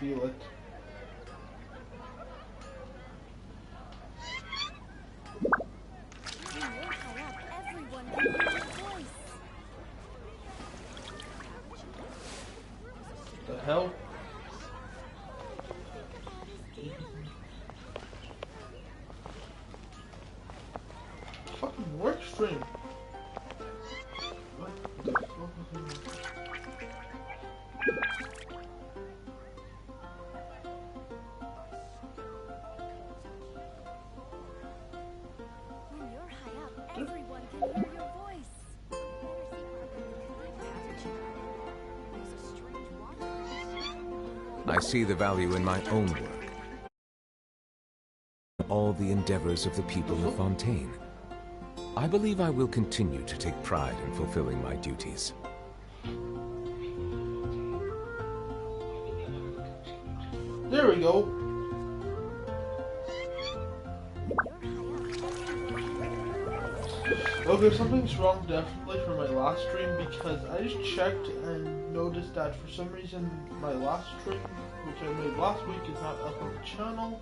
feel it. The hell? Fucking work stream. What the fuck is this? When you're high up, everyone can hear your voice. I see the value in my own work. All the endeavors of the people of Fontaine. I believe I will continue to take pride in fulfilling my duties. There we go. Okay, something's wrong definitely for my last stream because I just checked and noticed that for some reason my last stream, which I made last week, is not up on the channel.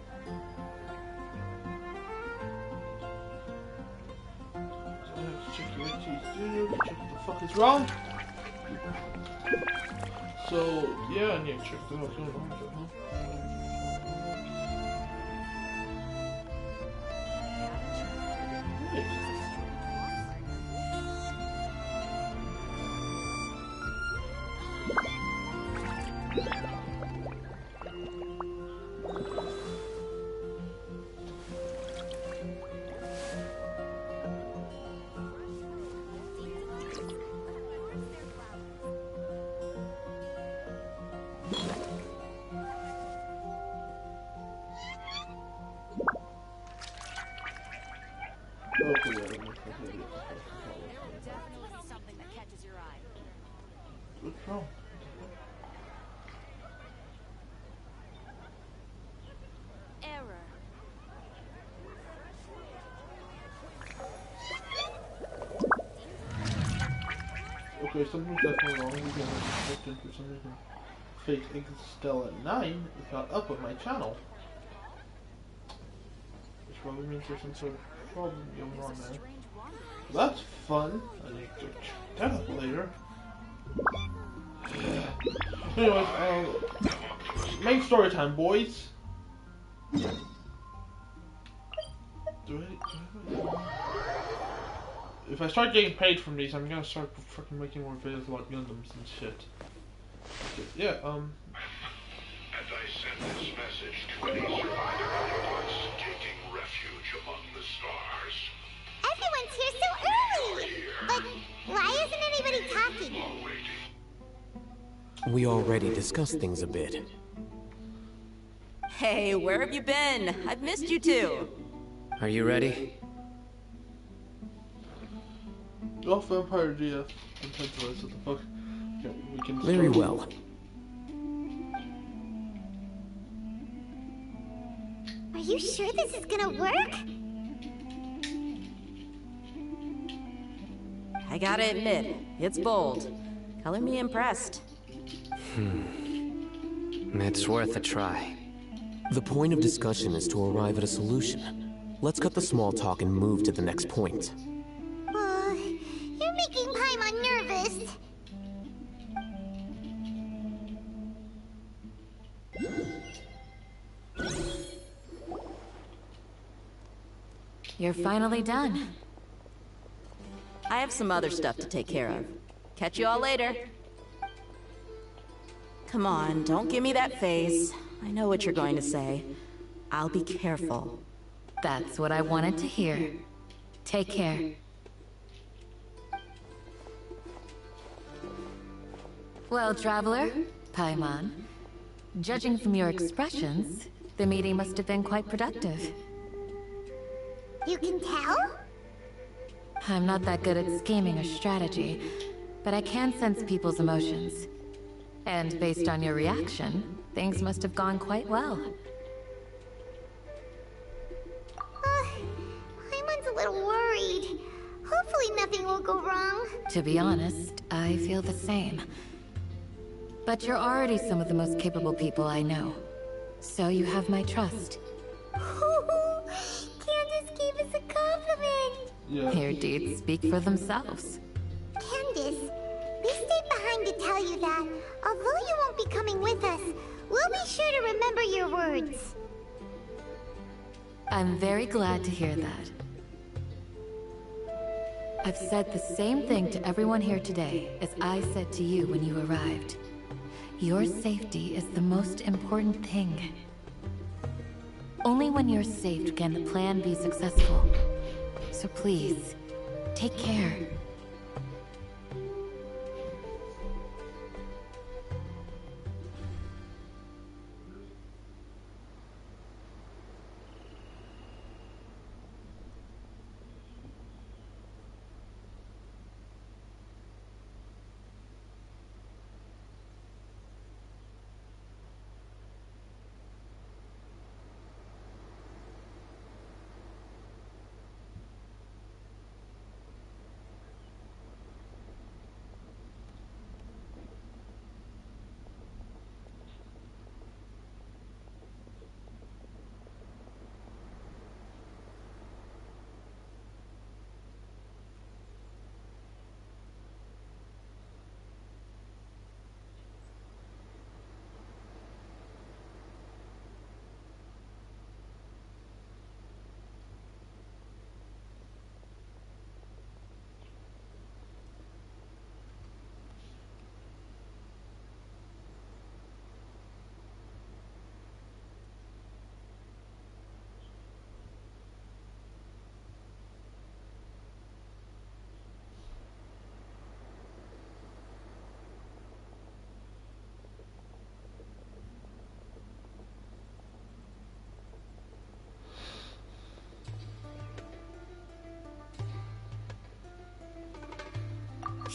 So I have to check the HT Studio to check what the fuck is wrong. So yeah, I need to check the what's going on with it, huh? What's wrong? Error. Okay, something's definitely wrong. We're getting hooked in for some reason. Fake Stella 9 is not up on my channel. Which probably means there's some sort of problem going on there. That's fun. I need to check that out later. Anyways, main story time, boys. If I start getting paid from these, I'm gonna start fucking making more videos about Gundams and shit. Okay, yeah, As I send this message to any survivor pilots taking refuge among the stars. Everyone's here so early! But why isn't anybody talking? We already discussed things a bit. Hey, where have you been? I've missed you too. Are you ready? oh, Vampire GF. What the fuck? Okay, we can Very well. Are you sure this is gonna work? I gotta admit, it's bold. Color me impressed. It's worth a try. The point of discussion is to arrive at a solution. Let's cut the small talk and move to the next point. You're making Paimon nervous. You're finally done. I have some other stuff to take care of. Catch you all later. Come on, don't give me that face. I know what you're going to say. I'll be careful. That's what I wanted to hear. Take care. Well, Traveler, Paimon, judging from your expressions, the meeting must have been quite productive. You can tell? I'm not that good at scheming or strategy, but I can sense people's emotions. And based on your reaction, things must have gone quite well. Paimon's a little worried. Hopefully nothing will go wrong. To be honest, I feel the same. But you're already some of the most capable people I know. So you have my trust. Candace gave us a compliment. Yeah. Your deeds speak for themselves. Candace, we stayed behind to tell you that, although you won't be coming with us, we'll be sure to remember your words. I'm very glad to hear that. I've said the same thing to everyone here today as I said to you when you arrived. Your safety is the most important thing. Only when you're safe can the plan be successful. So please, take care.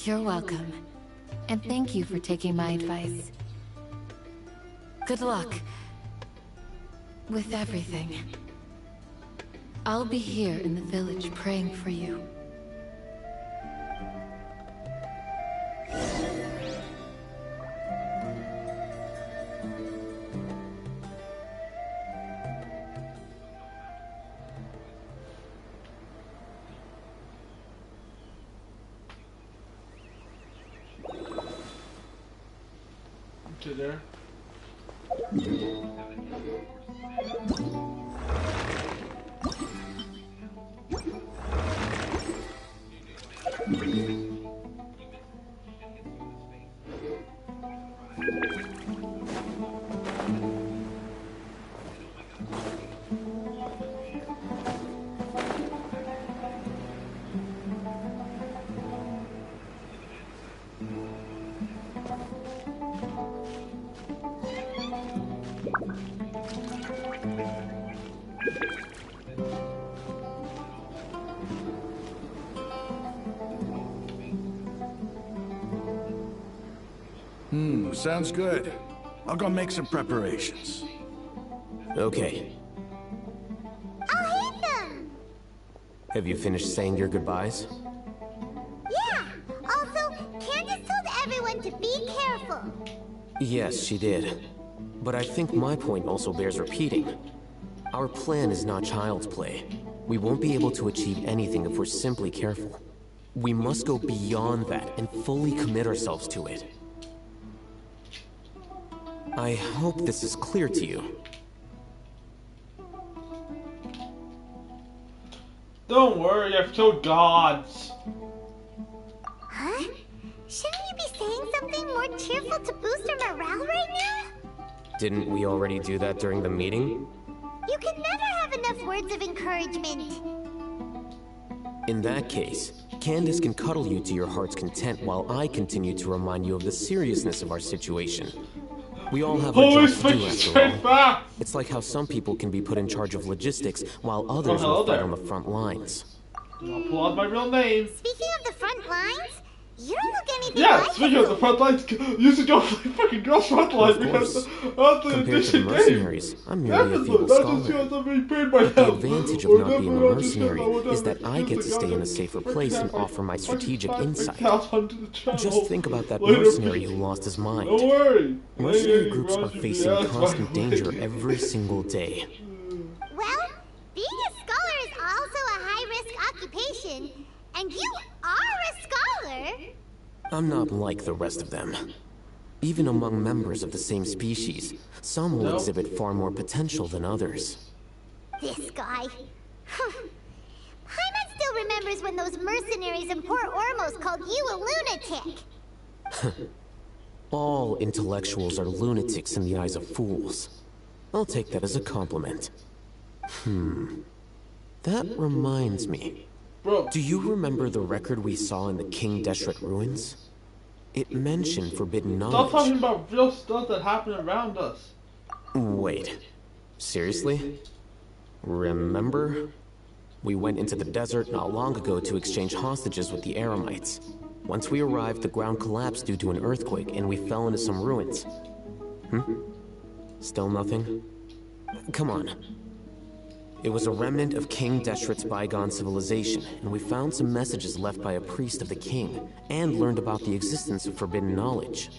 You're welcome. And thank you for taking my advice. Good luck with everything. I'll be here in the village praying for you. To there. Sounds good. I'll go make some preparations. Okay. I'll hit them! Have you finished saying your goodbyes? Yeah! Also, Candace told everyone to be careful. Yes, she did. But I think my point also bears repeating. Our plan is not child's play. We won't be able to achieve anything if we're simply careful. We must go beyond that and fully commit ourselves to it. I hope this is clear to you. Don't worry, I've killed gods. Huh? Shouldn't you be saying something more cheerful to boost our morale right now? Didn't we already do that during the meeting? You can never have enough words of encouragement. In that case, Candace can cuddle you to your heart's content while I continue to remind you of the seriousness of our situation. We all have our jobs to do after all. It's like how some people can be put in charge of logistics while others will fight on the front lines. I'll pull out my real name. Speaking of the front lines, You don't look anything Yeah, like speaking of the front lines, you should go play fucking girls front line Of because course. that's the Compared to the edition mercenaries, game. I'm merely a feeble That's just scholar. because I'm being paid by But the them. advantage of Or not being a definitely not just because mercenary I would is have that I get to used the stay in a goddamn safer freaking place and half my offer my strategic fucking insight. counts onto the channel Just think about that later. mercenary who lost his mind. Don't worry. Mercenary groups are Roger, facing yes, constant by the way. danger every single day. Well, being a scholar is also a high-risk occupation, and you are a scholar. I'm not like the rest of them. Even among members of the same species, some will exhibit far more potential than others. This guy. Paimon still remembers when those mercenaries in Port Ormos called you a lunatic. All intellectuals are lunatics in the eyes of fools. I'll take that as a compliment. That reminds me. Bro, Do you remember the record we saw in the King Deshret ruins? It mentioned forbidden stop knowledge. talking about real stuff that happened around us. Wait, seriously? Remember? We went into the desert not long ago to exchange hostages with the Eremites. Once we arrived, the ground collapsed due to an earthquake, and we fell into some ruins. Still nothing? Come on. It was a remnant of King Deshret's bygone civilization, and we found some messages left by a priest of the king, and learned about the existence of forbidden knowledge.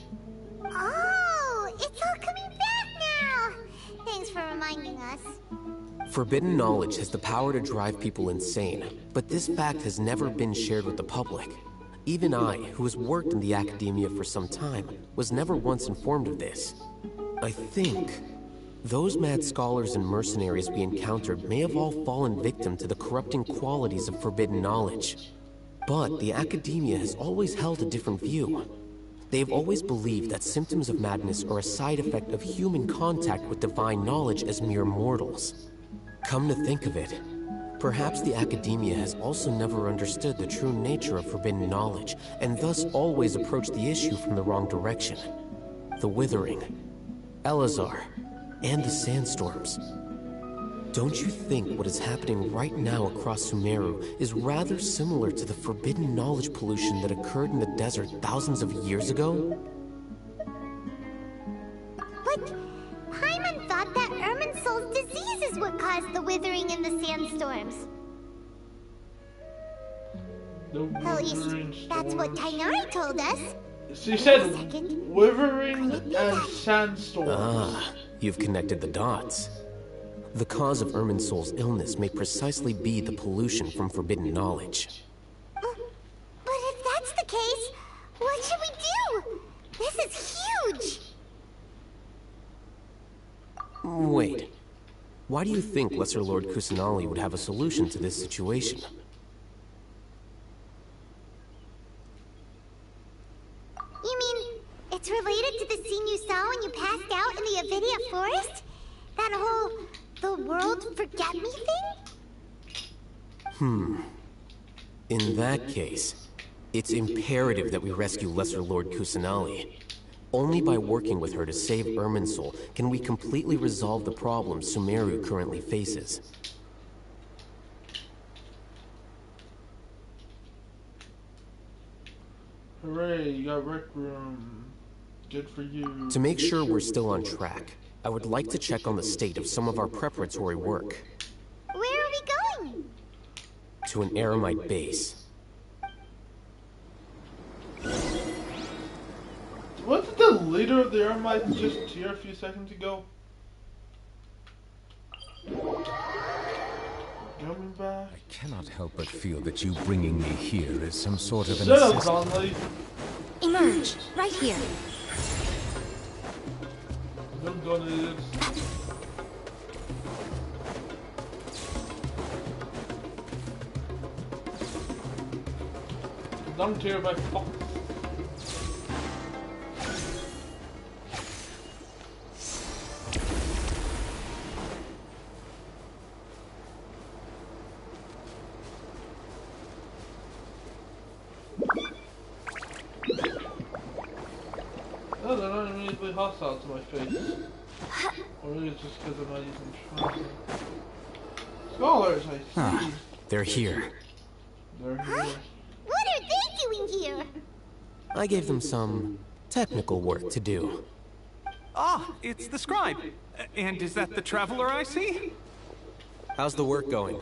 Oh, it's all coming back now. Thanks for reminding us. Forbidden knowledge has the power to drive people insane, but this fact has never been shared with the public. Even I, who has worked in the academia for some time, was never once informed of this. I think those mad scholars and mercenaries we encountered may have all fallen victim to the corrupting qualities of forbidden knowledge. But the academia has always held a different view. They've always believed that symptoms of madness are a side effect of human contact with divine knowledge as mere mortals. Come to think of it, perhaps the academia has also never understood the true nature of forbidden knowledge, and thus always approached the issue from the wrong direction. The Withering, Elazar, and the sandstorms. Don't you think what is happening right now across Sumeru is rather similar to the forbidden knowledge pollution that occurred in the desert thousands of years ago? But Paimon thought that Irminsul's disease is what caused the withering in the sandstorms. At least, that's what Tainari told us. She said Second. withering and sandstorms. Ah, you've connected the dots. The cause of Irminsul's illness may precisely be the pollution from forbidden knowledge. But if that's the case, what should we do? This is huge! Wait. Why do you think Lesser Lord Kusanali would have a solution to this situation? You mean, it's related to the scene you saw when you passed out in the Avidia forest? That whole, the world forget me thing? In that case, it's imperative that we rescue Lesser Lord Kusanali. Only by working with her to save Irminsul can we completely resolve the problems Sumeru currently faces. Hooray, you got Rec Room. Good for you. To make sure we're still on track, I would like to check on the state of some of our preparatory work. Where are we going? To an Eremite base. Wasn't the leader of the Eremites just here a few seconds ago? Coming back. I cannot help but feel that you bringing me here is some sort of an Shut up, assist- Conley. Emerge, right here. I'm done it. Dumped here by fuck. No, they're not immediately hostile to my face. Or maybe it's just because I'm not using trauma. Scholars, I see. They're here. They're here. What are they doing here? I gave them some technical work to do. Ah, it's the scribe. And is that the traveler I see? How's the work going?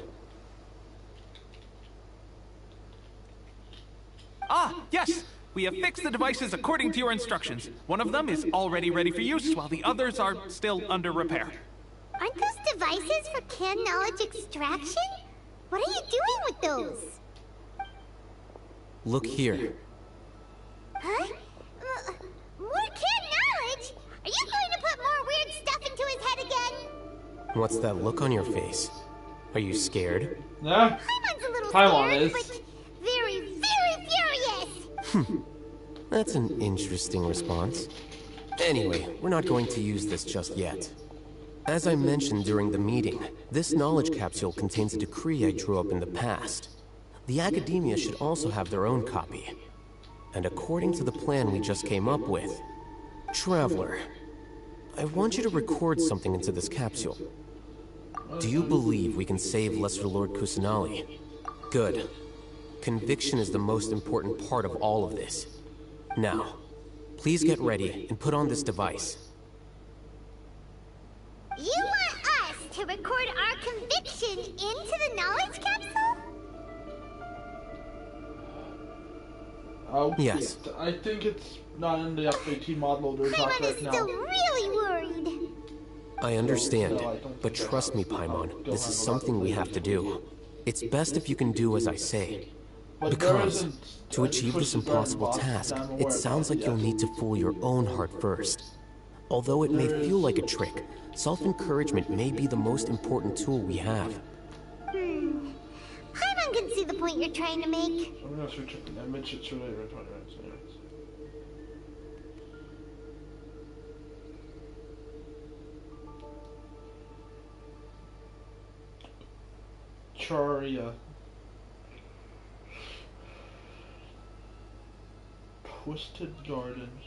Ah, yes! We have fixed the devices according to your instructions. One of them is already ready for use, while the others are still under repair. Aren't those devices for canned knowledge extraction? What are you doing with those? Look here. Huh? More canned knowledge? Are you going to put more weird stuff into his head again? What's that look on your face? Are you scared? Yeah. Paimon's a little Paimon scared, is. but very, very furious. That's an interesting response. Anyway, we're not going to use this just yet. As I mentioned during the meeting, this knowledge capsule contains a decree I drew up in the past. The academia should also have their own copy. And according to the plan we just came up with, Traveler, I want you to record something into this capsule. Do you believe we can save Lesser Lord Kusanali? Good. Conviction is the most important part of all of this. Now, please get ready and put on this device. You want us to record our conviction into the knowledge capsule? Yes. I think it's not in the FAT mod loader Paimon right is now. still really worried. I understand, but trust me, Paimon, this is something we have to do. It's best if you can do as I say. Because, to achieve this impossible task, it sounds like you'll need to fool your own heart first. Although it may feel like a trick, self-encouragement may be the most important tool we have. Paimon can see the point you're trying to make. I'm gonna switch up the image. It's really right 20 minutes. Anyways. Charia. Twisted Gardens.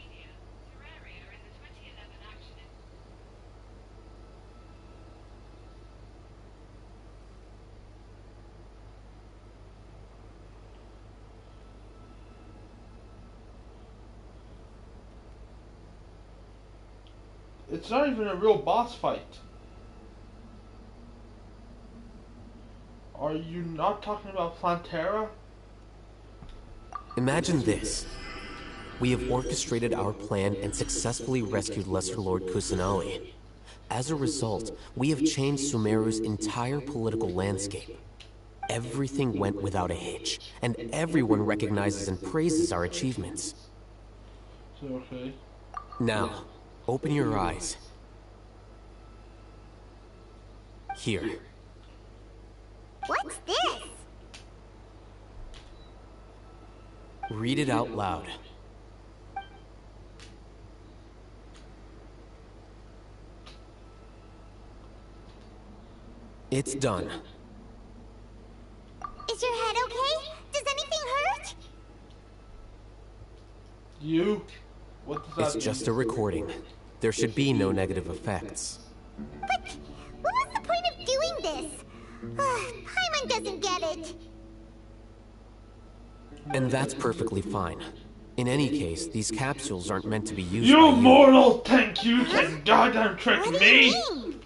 It's not even a real boss fight. Are you not talking about Plantera? Imagine this. We have orchestrated our plan and successfully rescued Lesser Lord Kusanali. As a result, we have changed Sumeru's entire political landscape. Everything went without a hitch, and everyone recognizes and praises our achievements. Okay. Now, open your eyes. Here. What's this? Read it out loud. It's done. Is your head okay? Does anything hurt? You? What does that It's mean? just a recording. There should be no negative effects. But what was the point of doing this? Paimon doesn't get it. And that's perfectly fine. In any case, these capsules aren't meant to be used You by you. mortal think you can goddamn trick What do me? you mean?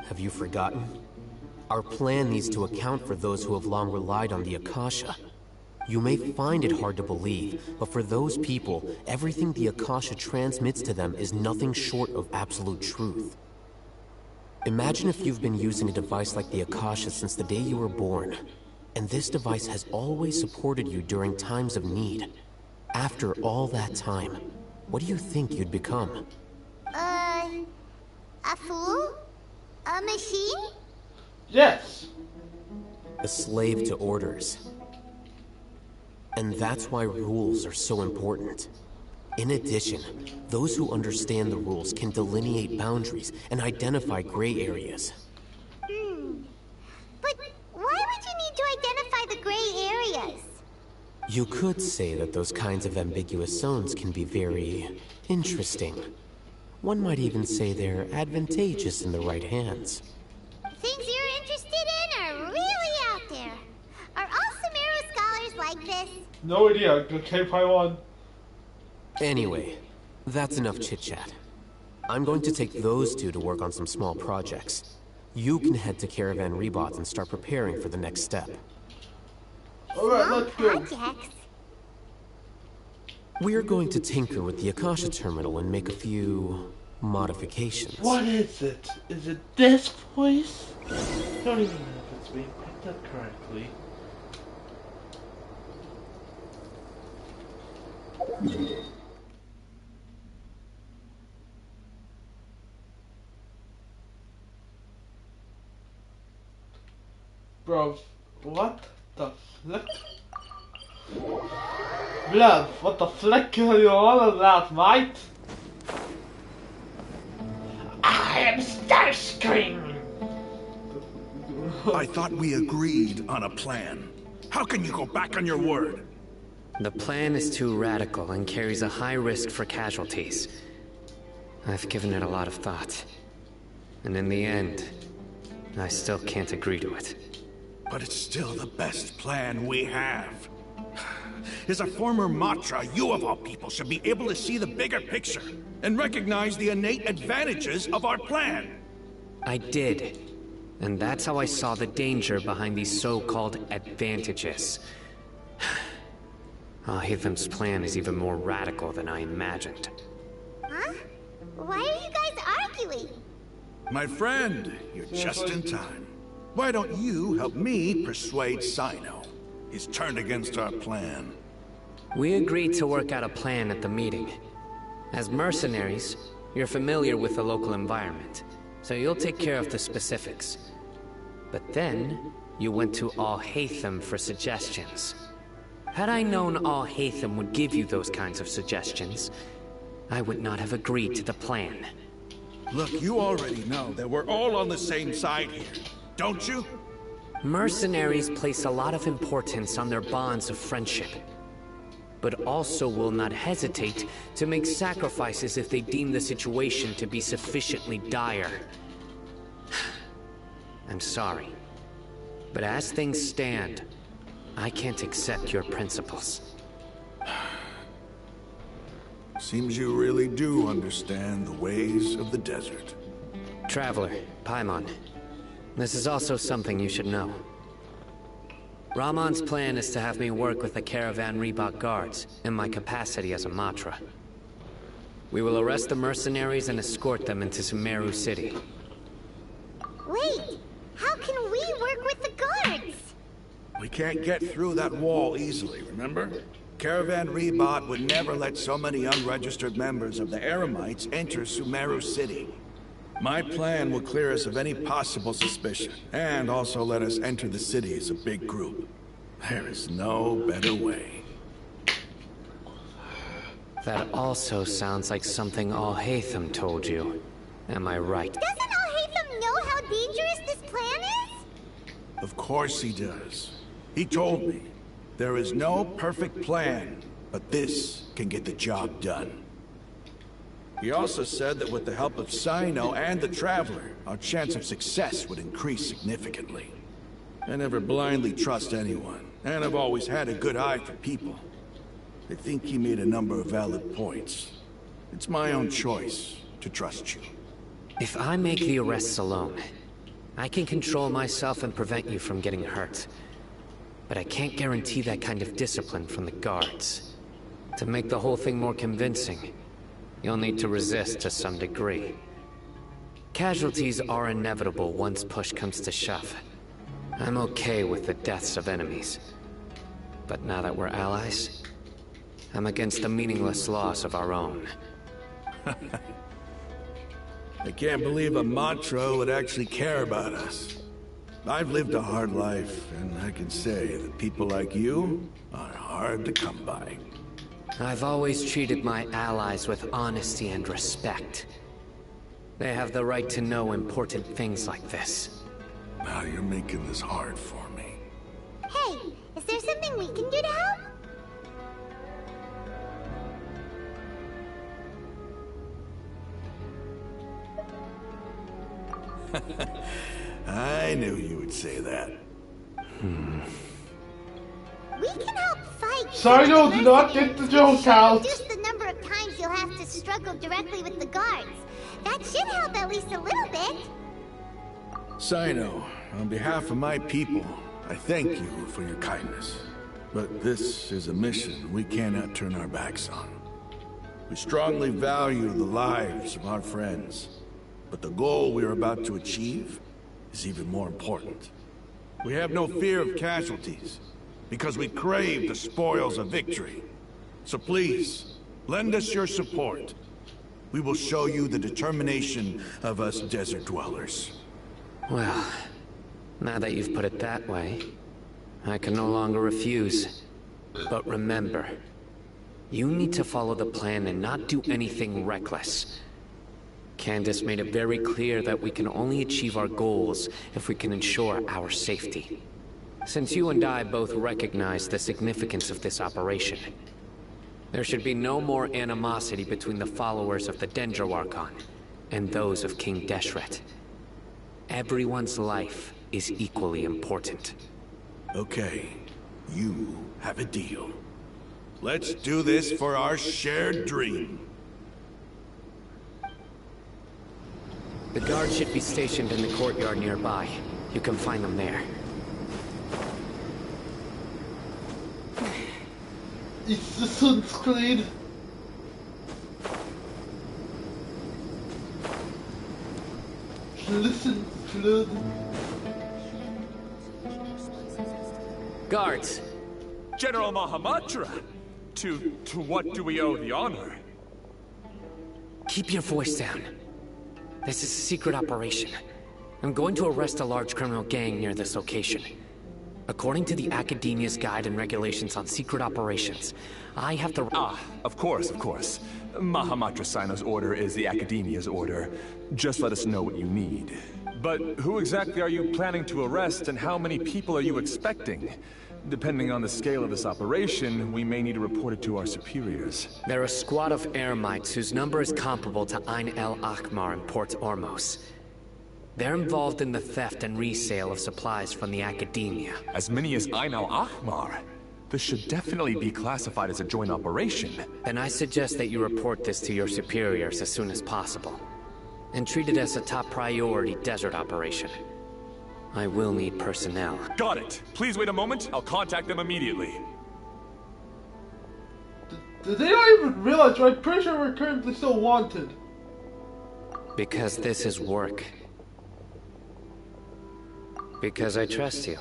Have you forgotten? Our plan needs to account for those who have long relied on the Akasha. You may find it hard to believe, but for those people, everything the Akasha transmits to them is nothing short of absolute truth. Imagine if you've been using a device like the Akasha since the day you were born, and this device has always supported you during times of need. After all that time, what do you think you'd become? A fool? A machine? Yes. A slave to orders. And that's why rules are so important. In addition, those who understand the rules can delineate boundaries and identify gray areas. But why would you need to identify the gray areas? You could say that those kinds of ambiguous zones can be very interesting. One might even say they're advantageous in the right hands. Things you're interested in are really out there. Are all Sumeru scholars like this? No idea. Okay, Paimon. Anyway, that's enough chit-chat. I'm going to take those two to work on some small projects. You can head to Caravan Rebot and start preparing for the next step. Alright, let's go. Projects? We're going to tinker with the Akasha terminal and make a few modifications. What is it? Is it this voice? I don't even know if it's being picked up correctly. Bro, what the flick? Blood, what the flick are you all of that, mate? I am Starscream! I thought we agreed on a plan. How can you go back on your word? The plan is too radical and carries a high risk for casualties. I've given it a lot of thought. And in the end, I still can't agree to it. But it's still the best plan we have. As a former Matra, you of all people should be able to see the bigger picture and recognize the innate advantages of our plan. I did. And that's how I saw the danger behind these so-called advantages. Al-Haytham's plan is even more radical than I imagined. Huh? Why are you guys arguing? My friend, you're just in time. Why don't you help me persuade Sino? He's turned against our plan. We agreed to work out a plan at the meeting. As mercenaries, you're familiar with the local environment, so you'll take care of the specifics. But then, you went to Al-Haytham for suggestions. Had I known Al-Haytham would give you those kinds of suggestions, I would not have agreed to the plan. Look, you already know that we're all on the same side here, don't you? Mercenaries place a lot of importance on their bonds of friendship, but also will not hesitate to make sacrifices if they deem the situation to be sufficiently dire. I'm sorry, but as things stand, I can't accept your principles. Seems you really do understand the ways of the desert. Traveler, Paimon, this is also something you should know. Ramon's plan is to have me work with the Caravan Rebot guards in my capacity as a Matra. We will arrest the mercenaries and escort them into Sumeru City. Wait, how can we work with the guards? We can't get through that wall easily, remember? Caravan Rebot would never let so many unregistered members of the Eremites enter Sumeru City. My plan will clear us of any possible suspicion, and also let us enter the city as a big group. There is no better way. That also sounds like something Al-Haytham told you. Am I right? Doesn't Al-Haytham know how dangerous this plan is? Of course he does. He told me, there is no perfect plan, but this can get the job done. He also said that with the help of Sino and the Traveler, our chance of success would increase significantly. I never blindly trust anyone, and I've always had a good eye for people. I think he made a number of valid points. It's my own choice to trust you. If I make the arrests alone, I can control myself and prevent you from getting hurt. But I can't guarantee that kind of discipline from the guards. To make the whole thing more convincing, you'll need to resist to some degree. Casualties are inevitable once push comes to shove. I'm okay with the deaths of enemies. But now that we're allies, I'm against the meaningless loss of our own. I can't believe a Matra would actually care about us. I've lived a hard life, and I can say that people like you are hard to come by. I've always treated my allies with honesty and respect. They have the right to know important things like this. Now you're making this hard for me. Hey, is there something we can do to help? I knew you would say that. We can help fight Sino, do not get the joke out. Reduce the number of times you'll have to struggle directly with the guards. That should help at least a little bit. Sino, on behalf of my people, I thank you for your kindness. But this is a mission we cannot turn our backs on. We strongly value the lives of our friends, but the goal we are about to achieve is even more important. We have no fear of casualties, because we crave the spoils of victory. So please, lend us your support. We will show you the determination of us desert dwellers. Well, now that you've put it that way, I can no longer refuse. But remember, you need to follow the plan and not do anything reckless. Candace made it very clear that we can only achieve our goals if we can ensure our safety. Since you and I both recognize the significance of this operation, there should be no more animosity between the followers of the Dendro Archon and those of King Deshret. Everyone's life is equally important. Okay, you have a deal. Let's do this for our shared dream. The guards should be stationed in the courtyard nearby. You can find them there. It's the sunscreen. Listen, Flood. Guards! General Mahamatra! To what do we owe the honor? Keep your voice down. This is a secret operation. I'm going to arrest a large criminal gang near this location. According to the Academia's Guide and Regulations on Secret Operations, I have to— of course. Mahamatra Sino's order is the Academia's order. Just let us know what you need. But who exactly are you planning to arrest, and how many people are you expecting? Depending on the scale of this operation, we may need to report it to our superiors. They're a squad of Eremites whose number is comparable to Ain el Akhmar in Port Ormos. They're involved in the theft and resale of supplies from the Academia. As many as Ain el Akhmar? This should definitely be classified as a joint operation. Then I suggest that you report this to your superiors as soon as possible. And treat it as a top priority desert operation. I will need personnel. Got it. Please wait a moment. I'll contact them immediately. Did they not even realize? I'm pretty sure we're currently still wanted. Because this is work. Because I trust you.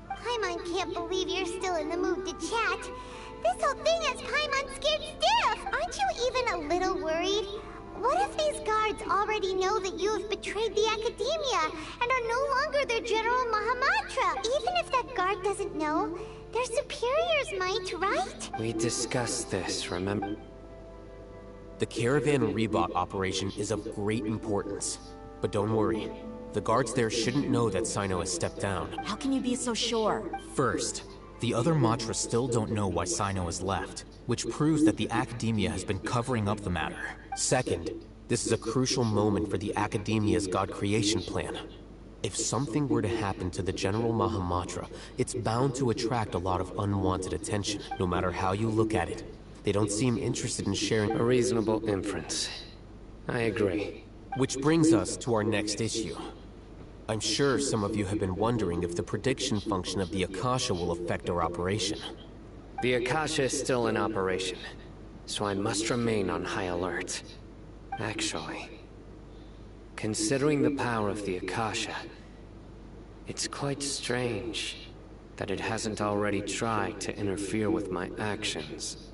Paimon can't believe you're still in the mood to chat. This whole thing has Paimon scared stiff. Aren't you even a little worried? What if these guards already know that you have betrayed the Academia and are no longer their General Mahamatra? Even if that guard doesn't know, their superiors might, right? We discussed this, remember? The Caravan Rebot operation is of great importance. But don't worry, the guards there shouldn't know that Sino has stepped down. How can you be so sure? First, the other Matra still don't know why Sino has left, which proves that the Academia has been covering up the matter. Second, this is a crucial moment for the Academia's God creation plan. If something were to happen to the General Mahamatra, it's bound to attract a lot of unwanted attention, no matter how you look at it. They don't seem interested in sharing— A reasonable inference. I agree. Which brings us to our next issue. I'm sure some of you have been wondering if the prediction function of the Akasha will affect our operation. The Akasha is still in operation, so I must remain on high alert. Actually, considering the power of the Akasha, it's quite strange that it hasn't already tried to interfere with my actions.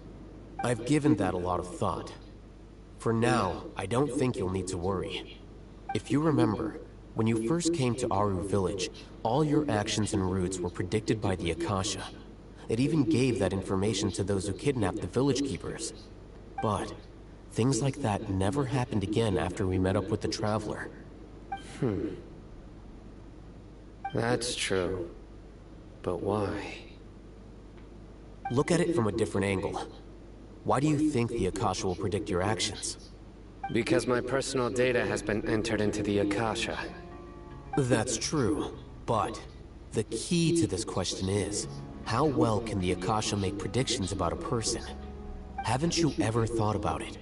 I've given that a lot of thought. For now, I don't think you'll need to worry. If you remember, when you first came to Aru Village, all your actions and routes were predicted by the Akasha. It even gave that information to those who kidnapped the village keepers. But things like that never happened again after we met up with the Traveler. That's true. But why? Look at it from a different angle. Why do you think the Akasha will predict your actions? Because my personal data has been entered into the Akasha. That's true, but the key to this question is, How well can the Akasha make predictions about a person? Haven't you ever thought about it?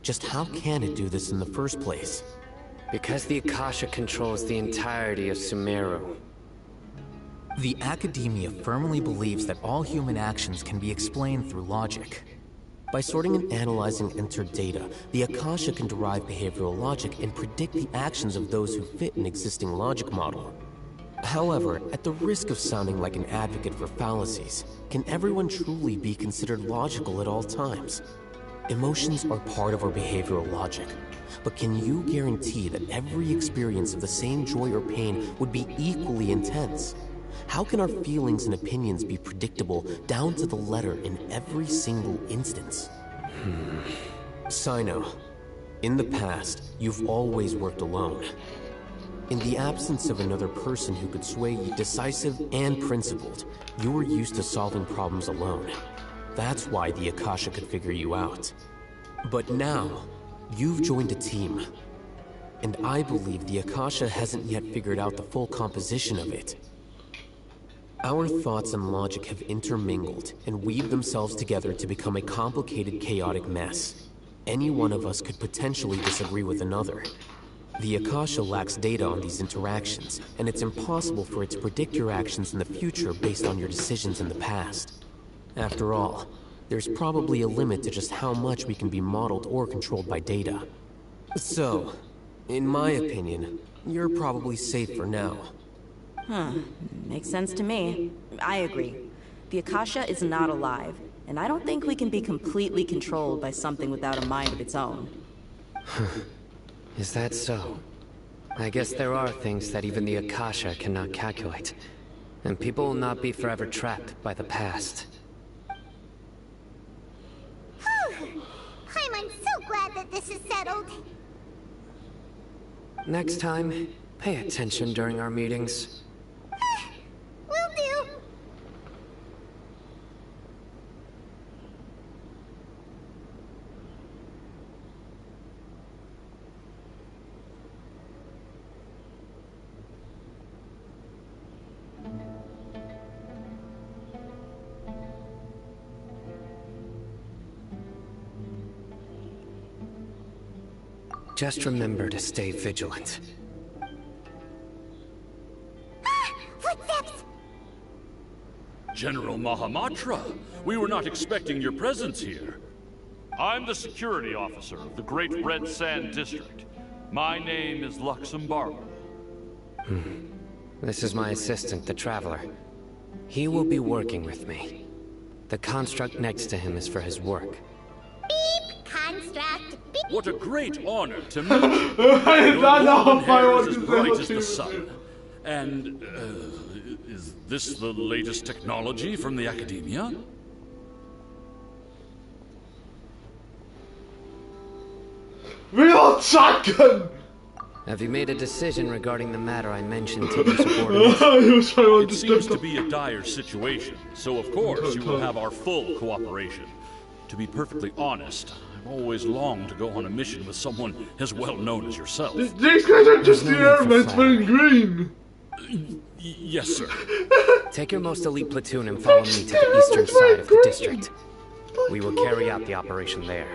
Just how can it do this in the first place? Because the Akasha controls the entirety of Sumeru. The Academia firmly believes that all human actions can be explained through logic. By sorting and analyzing entered data, the Akasha can derive behavioral logic and predict the actions of those who fit an existing logic model. However, at the risk of sounding like an advocate for fallacies, can everyone truly be considered logical at all times? Emotions are part of our behavioral logic, but can you guarantee that every experience of the same joy or pain would be equally intense? How can our feelings and opinions be predictable down to the letter in every single instance? Sino, in the past, you've always worked alone. In the absence of another person who could sway you decisive and principled, you were used to solving problems alone. That's why the Akasha could figure you out. But now, you've joined a team. And I believe the Akasha hasn't yet figured out the full composition of it. Our thoughts and logic have intermingled and weaved themselves together to become a complicated, chaotic mess. Any one of us could potentially disagree with another. The Akasha lacks data on these interactions, and it's impossible for it to predict your actions in the future based on your decisions in the past. After all, there's probably a limit to just how much we can be modeled or controlled by data. So, in my opinion, you're probably safe for now. Makes sense to me. I agree. The Akasha is not alive, and I don't think we can be completely controlled by something without a mind of its own. Is that so? I guess there are things that even the Akasha cannot calculate, and people will not be forever trapped by the past. I'm so glad that this is settled. Next time, pay attention during our meetings. Will do. Just remember to stay vigilant. Footsteps! General Mahamatra, we were not expecting your presence here. I'm the security officer of the Great Red Sand District. My name is Luxembourg. This is my assistant, the Traveler. He will be working with me. The construct next to him is for his work. Beep! Construct! Beep! What a great honor to meet you. I did not know if I Your wanted hair is to as say bright what as you the sun. And, is this the latest technology from the Academia? Reload shotgun! Have you made a decision regarding the matter I mentioned to your subordinates? It seems to be a dire situation, so of course you will have our full cooperation. To be perfectly honest, I've always longed to go on a mission with someone as well known as yourself. These guys are just the airments wearing green. Yes, sir. Take your most elite platoon and follow me to the eastern side of the district. We will carry out the operation there.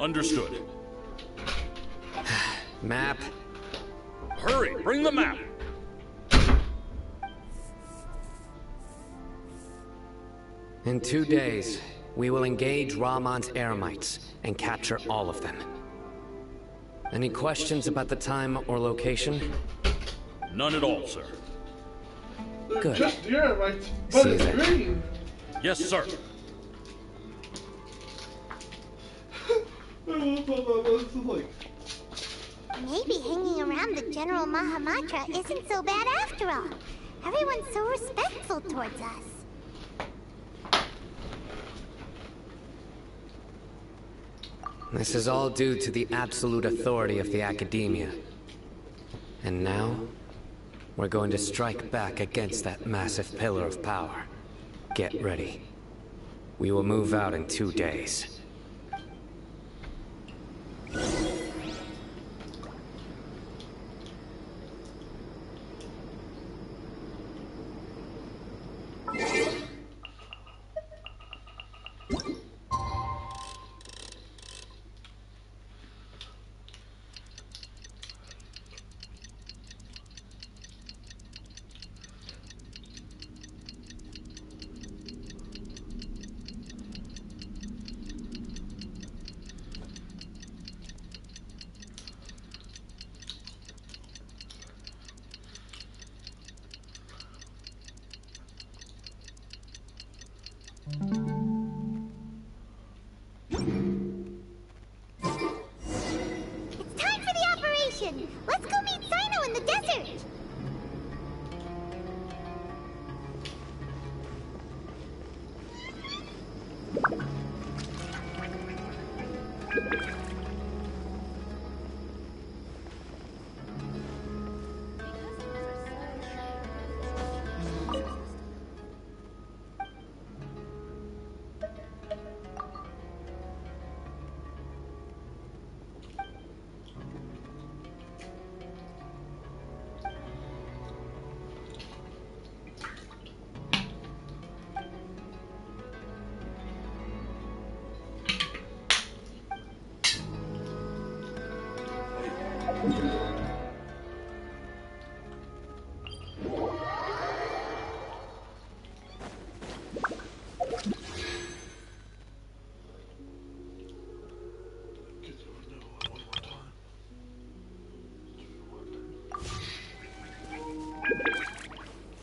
Understood. Map. Hurry, bring the map. In 2 days, we will engage Rahman's Eremites and capture all of them. Any questions about the time or location? None at all, sir. Good. Just the airments, but See you it's then. green. Yes, sir. This is like... Maybe hanging around the General Mahamatra isn't so bad after all. Everyone's so respectful towards us. This is all due to the absolute authority of the Academia. And now, we're going to strike back against that massive pillar of power. Get ready. We will move out in 2 days. mission. Let's go meet Sino in the desert.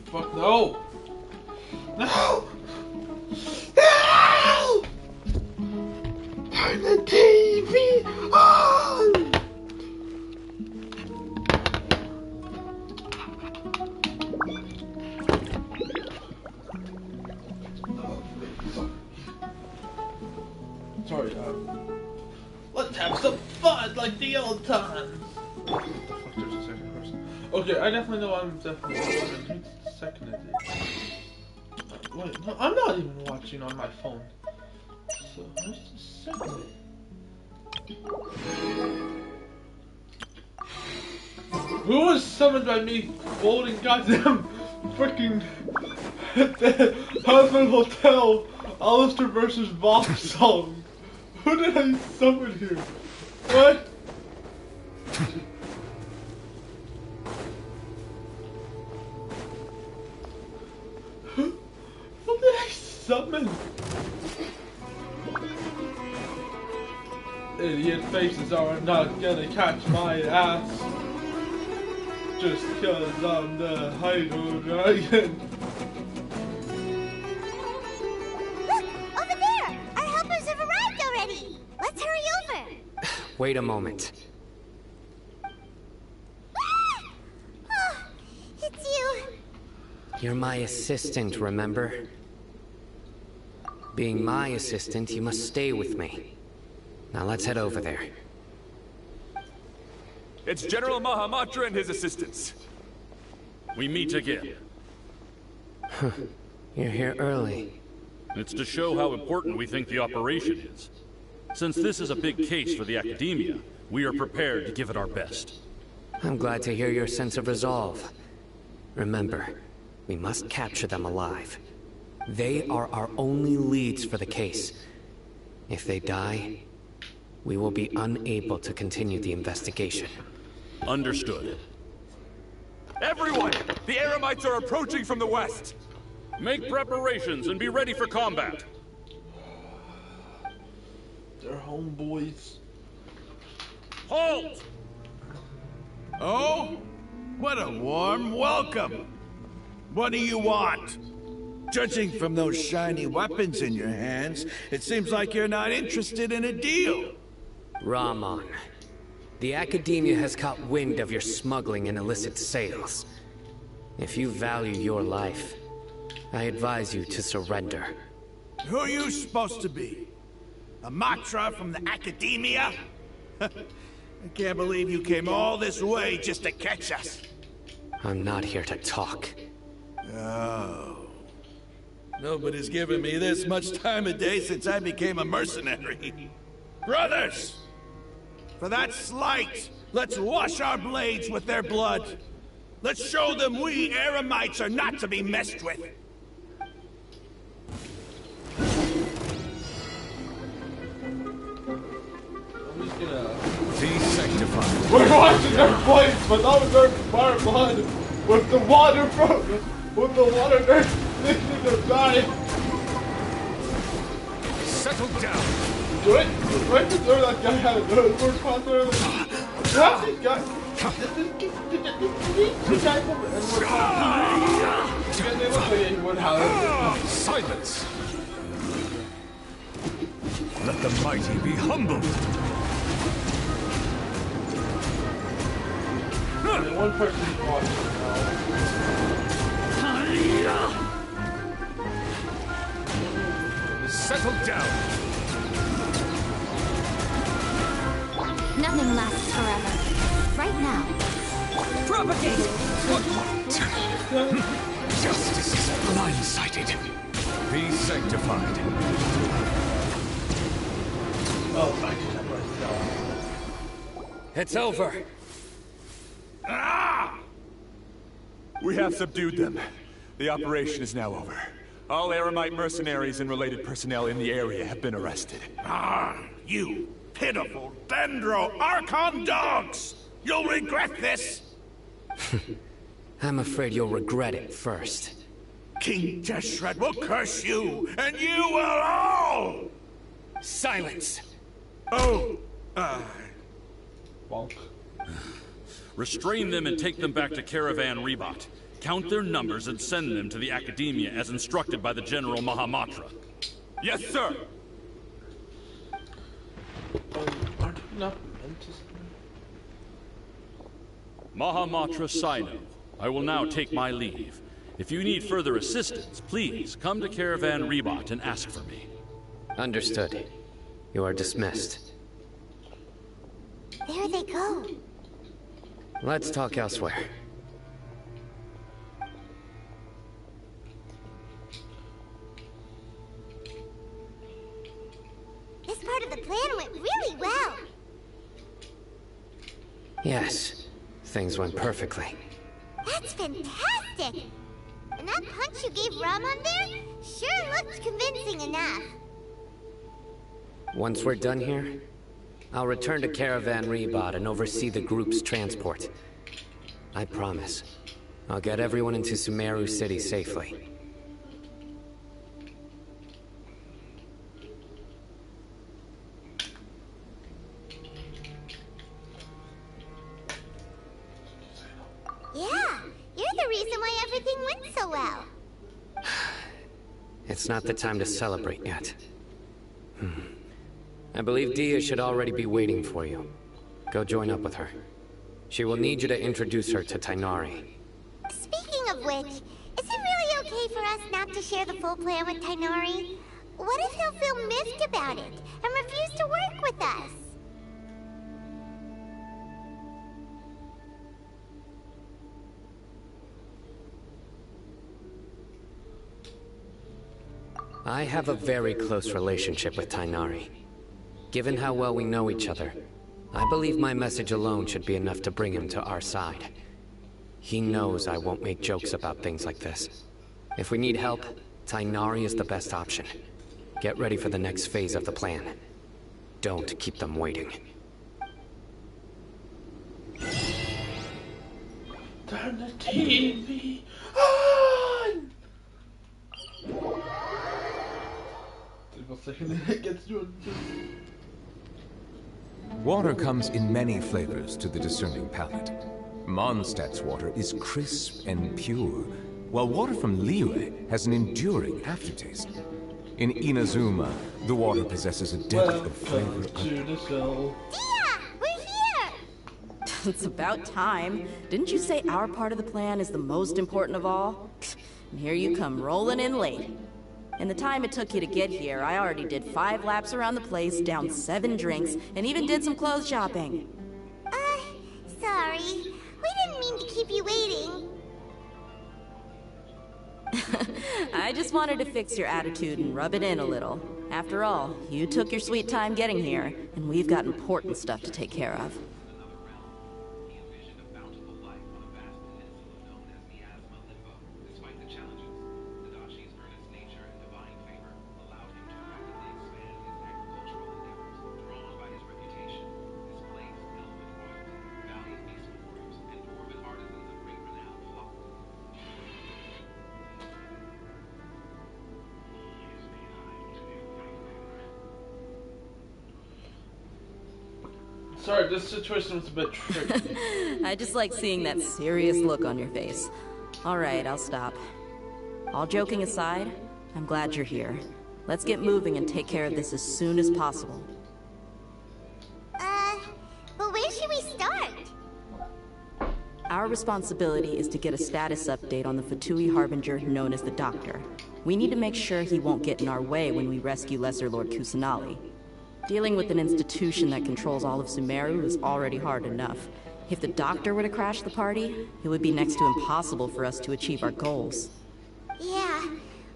Fuck no! No! No! Turn the TV on! Sorry, let's have some fun like the old times. What the fuck, there's a second person. Okay, I definitely know I'm definitely who's the second is it? Wait, no, I'm not even watching on my phone. So, who's the second? Who was summoned by me quoting goddamn freaking the Husband Hotel Alistair versus Vox song? Who did I summon here? What? What did I summon? Idiot faces are not gonna catch my ass. Just cause I'm the Hydro Dragon. Look! Over there! Our helpers have arrived already! Let's hurry over! Wait a moment. Oh, it's you. You're my assistant, remember? Being my assistant, you must stay with me. Now let's head over there. It's General Mahamatra and his assistants. We meet again. You're here early. It's to show how important we think the operation is. Since this is a big case for the Academia, we are prepared to give it our best. I'm glad to hear your sense of resolve. Remember, we must capture them alive. They are our only leads for the case. If they die, we will be unable to continue the investigation. Understood. Everyone! The Eremites are approaching from the west! Make preparations and be ready for combat. They're homeboys. Halt! Oh? What a warm welcome! What do you want? Judging from those shiny weapons in your hands, it seems like you're not interested in a deal. Rahman, the Academia has caught wind of your smuggling and illicit sales. If you value your life, I advise you to surrender. Who are you supposed to be? A Matra from the Academia? I can't believe you came all this way just to catch us. I'm not here to talk. Oh. Nobody's given me this much time of day since I became a mercenary. Brothers! For that slight, let's wash our blades with their blood. Let's show them we Eremites are not to be messed with. I'm just gonna... Be sanctified. We're watching their blades, but not with their fire blood. With the water from... With the water, they're thinking to die. Settle down. Do it? Right before that guy had a first concert. That's this guy. This guy from the N-word. Because they look like he would have. Silence! Let the mighty be humbled. one person's watching now. Settle down. Nothing lasts forever. Right now. Propagate! Justice is blindsided. Be sanctified. Oh, I did that myself. It's over. Ah! We have subdued them. The operation is now over. All Eremite mercenaries and related personnel in the area have been arrested. Ah, you pitiful Dendro Archon dogs! You'll regret this! I'm afraid you'll regret it first. King Deshret will curse you, and you will all! Silence! Oh, Bonk. Restrain them and take them back to Caravan Rebot. Count their numbers and send them to the Academia as instructed by the General Mahamatra. Yes, sir! Aren't we not meant to... Mahamatra Sino, I will now take my leave. If you need further assistance, please come to Caravan Rebot and ask for me. Understood. You are dismissed. There they go. Let's talk elsewhere. This part of the plan went really well. Yes, things went perfectly. That's fantastic! And that punch you gave Ramon there sure looked convincing enough. Once we're done here, I'll return to Caravan Rebot and oversee the group's transport. I promise. I'll get everyone into Sumeru City safely. Yeah, you're the reason why everything went so well. It's not the time to celebrate yet. I believe Dia should already be waiting for you. Go join up with her. She will need you to introduce her to Tainari. Speaking of which, is it really okay for us not to share the full plan with Tainari? What if he'll feel miffed about it and refuse to work with us? I have a very close relationship with Tainari. Given how well we know each other, I believe my message alone should be enough to bring him to our side. He knows I won't make jokes about things like this. If we need help, Tainari is the best option. Get ready for the next phase of the plan. Don't keep them waiting. Turn the TV on! Water comes in many flavors to the discerning palate. Mondstadt's water is crisp and pure, while water from Liyue has an enduring aftertaste. In Inazuma, the water possesses a depth of flavor. Dia! We're here! It's about time. Didn't you say our part of the plan is the most important of all? And here you come rolling in late. In the time it took you to get here, I already did 5 laps around the place, downed 7 drinks, and even did some clothes shopping. Sorry. We didn't mean to keep you waiting. I just wanted to fix your attitude and rub it in a little. After all, you took your sweet time getting here, and we've got important stuff to take care of. Sorry, this situation was a bit tricky. I just like seeing that serious look on your face. Alright, I'll stop. All joking aside, I'm glad you're here. Let's get moving and take care of this as soon as possible. But where should we start? Our responsibility is to get a status update on the Fatui Harbinger known as the Doctor. We need to make sure he won't get in our way when we rescue Lesser Lord Kusanali. Dealing with an institution that controls all of Sumeru is already hard enough. If the Doctor were to crash the party, it would be next to impossible for us to achieve our goals. Yeah,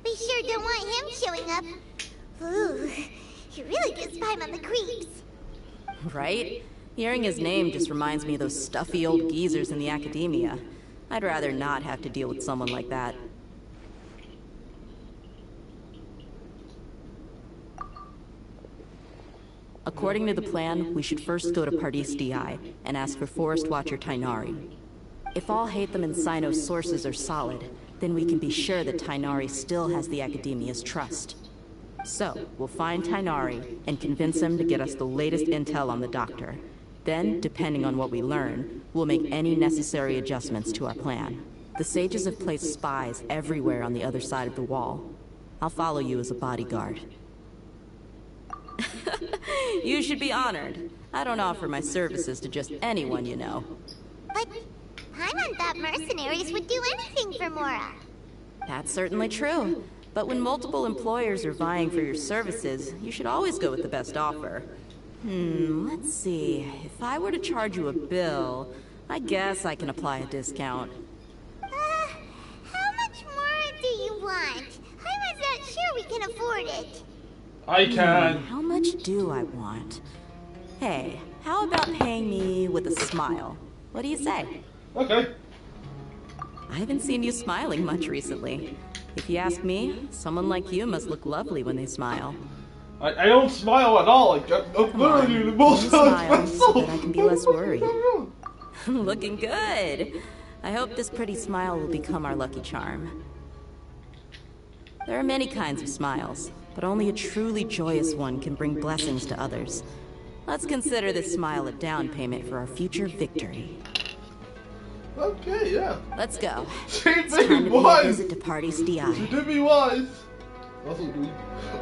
we sure don't want him showing up. Ooh, he really gives Paimon the creeps. Right? Hearing his name just reminds me of those stuffy old geezers in the academia. I'd rather not have to deal with someone like that. According to the plan, we should first go to Pardis DI and ask for Forest Watcher Tainari. If all Hatham and Sino's sources are solid, then we can be sure that Tainari still has the Academia's trust. So, we'll find Tainari and convince him to get us the latest intel on the Doctor. Then, depending on what we learn, we'll make any necessary adjustments to our plan. The sages have placed spies everywhere on the other side of the wall. I'll follow you as a bodyguard. You should be honored. I don't offer my services to just anyone you know. But Paimon thought mercenaries would do anything for Mora. That's certainly true. But when multiple employers are vying for your services, you should always go with the best offer. Let's see. If I were to charge you a bill, I guess I can apply a discount. How much more do you want? Paimon's not sure we can afford it. I can. How much do I want? Hey, how about paying me with a smile? What do you say? Okay. I haven't seen you smiling much recently. If you ask me, someone like you must look lovely when they smile. I don't smile at all. Like, I'm literally the most smile so that I can be less worried. Looking good. I hope this pretty smile will become our lucky charm. There are many kinds of smiles, but only a truly joyous one can bring blessings to others. Let's consider this smile a down payment for our future victory. Okay, yeah. Let's go. She It's time to pay a visit to Pardis DI. She did be wise. Also,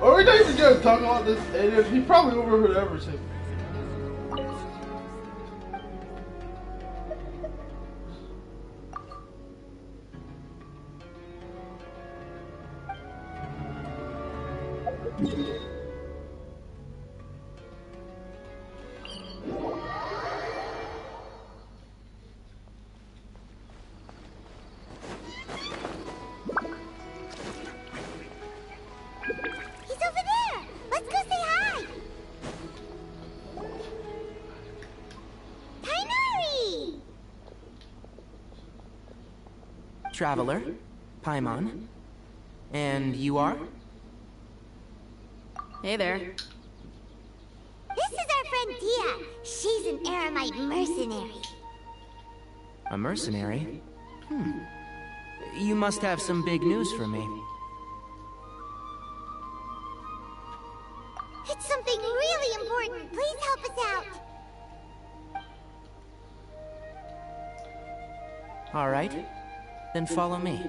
are we not even gonna talk about this? And he probably overheard everything. Traveler, Paimon, and you are? Hey there. This is our friend Tia. She's an Aramite mercenary. A mercenary? You must have some big news for me. It's something really important. Please help us out. All right. Then follow me.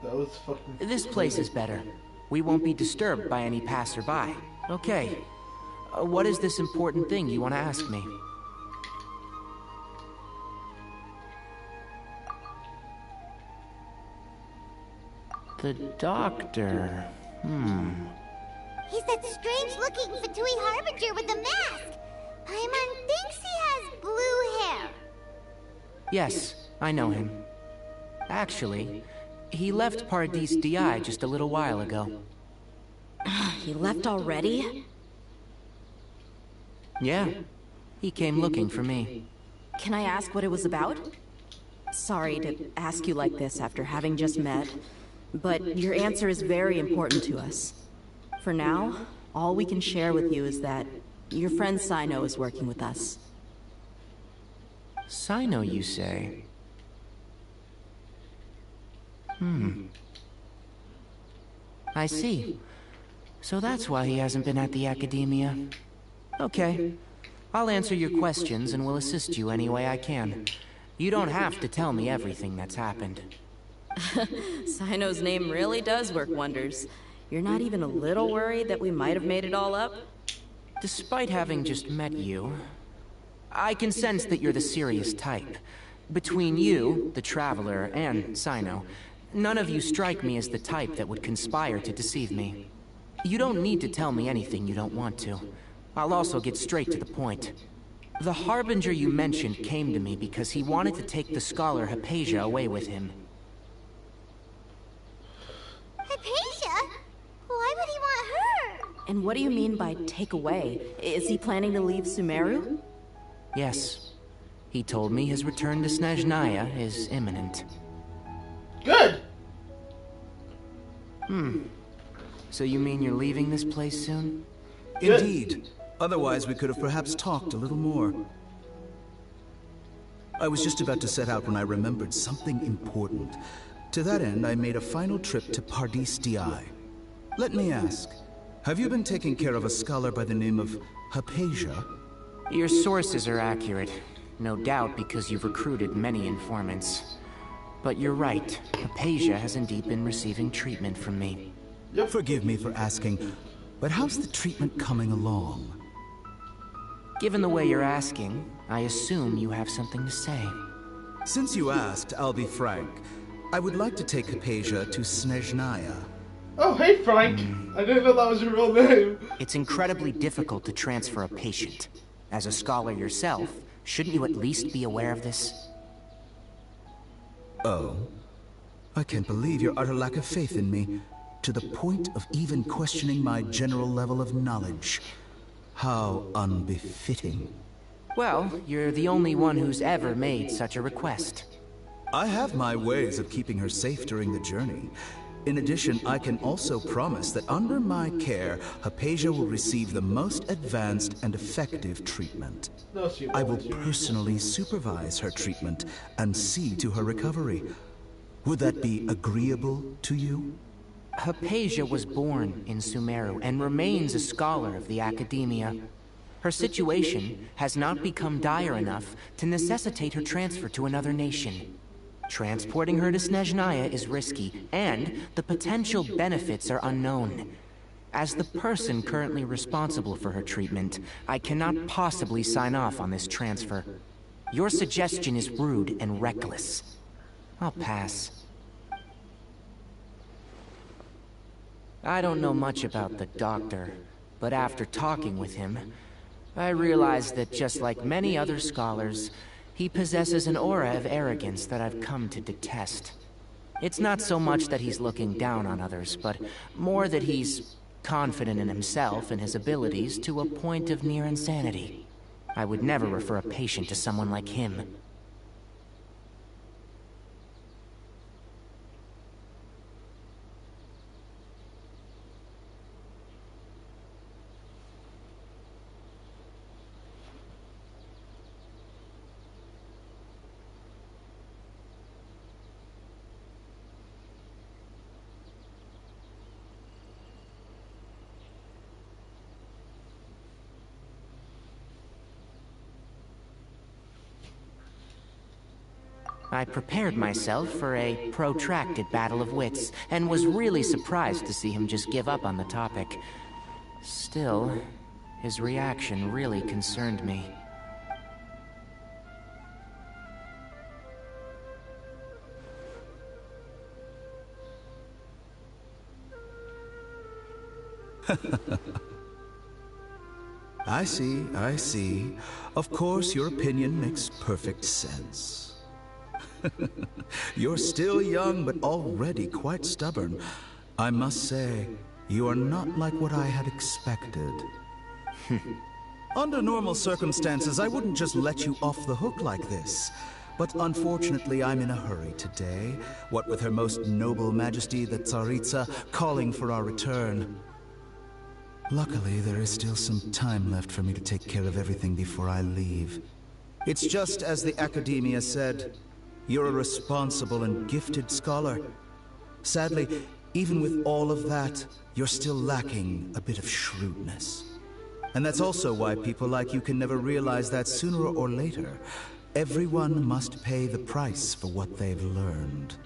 That was fucking... This place is better. We won't be disturbed by any passerby. Okay. What is this important thing you want to ask me? The Doctor. He's that strange-looking Fatui Harbinger with the mask. Paimon thinks he has blue hair. Yes, I know him. Actually, he left Pardis DI just a little while ago. He left already? Yeah, he came looking for me. Can I ask what it was about? Sorry to ask you like this after having just met, but your answer is very important to us. For now, all we can share with you is that your friend Sino is working with us. Sino, you say? I see. So that's why he hasn't been at the Academia. Okay. I'll answer your questions and will assist you any way I can. You don't have to tell me everything that's happened. Sino's name really does work wonders. You're not even a little worried that we might have made it all up? Despite having just met you, I can sense that you're the serious type. Between you, the Traveler, and Sino, none of you strike me as the type that would conspire to deceive me. You don't need to tell me anything you don't want to. I'll also get straight to the point. The Harbinger you mentioned came to me because he wanted to take the scholar Hypatia away with him. Hypatia? Why would he want her? And what do you mean by take away? Is he planning to leave Sumeru? Yes. He told me his return to Snezhnaya is imminent. Good! So you mean you're leaving this place soon? Indeed. Otherwise, we could have perhaps talked a little more. I was just about to set out when I remembered something important. To that end, I made a final trip to Pardis Di. Let me ask, have you been taking care of a scholar by the name of Hypatia? Your sources are accurate. No doubt because you've recruited many informants. But you're right. Hypatia has indeed been receiving treatment from me. Forgive me for asking, but how's the treatment coming along? Given the way you're asking, I assume you have something to say. Since you asked, I'll be frank. I would like to take Hypatia to Snezhnaya. Oh, hey Frank! I didn't know that was your real name. It's incredibly difficult to transfer a patient. As a scholar yourself, shouldn't you at least be aware of this? Oh? I can't believe your utter lack of faith in me, to the point of even questioning my general level of knowledge. How unbefitting. Well, you're the only one who's ever made such a request. I have my ways of keeping her safe during the journey. In addition, I can also promise that under my care, Hypatia will receive the most advanced and effective treatment. I will personally supervise her treatment and see to her recovery. Would that be agreeable to you? Hypatia was born in Sumeru and remains a scholar of the Academia. Her situation has not become dire enough to necessitate her transfer to another nation. Transporting her to Snezhnaya is risky, and the potential benefits are unknown. As the person currently responsible for her treatment, I cannot possibly sign off on this transfer. Your suggestion is rude and reckless. I'll pass. I don't know much about the doctor, but after talking with him, I realized that just like many other scholars, he possesses an aura of arrogance that I've come to detest. It's not so much that he's looking down on others, but more that he's confident in himself and his abilities to a point of near insanity. I would never refer a patient to someone like him. I prepared myself for a protracted battle of wits, and was really surprised to see him just give up on the topic. Still, his reaction really concerned me. I see. Of course, your opinion makes perfect sense. You're still young, but already quite stubborn. I must say, you are not like what I had expected. Under normal circumstances, I wouldn't just let you off the hook like this. But unfortunately, I'm in a hurry today, what with Her Most Noble Majesty the Tsaritsa calling for our return. Luckily, there is still some time left for me to take care of everything before I leave. It's just as the Academia said. You're a responsible and gifted scholar. Sadly, even with all of that, you're still lacking a bit of shrewdness. And that's also why people like you can never realize that sooner or later, everyone must pay the price for what they've learned.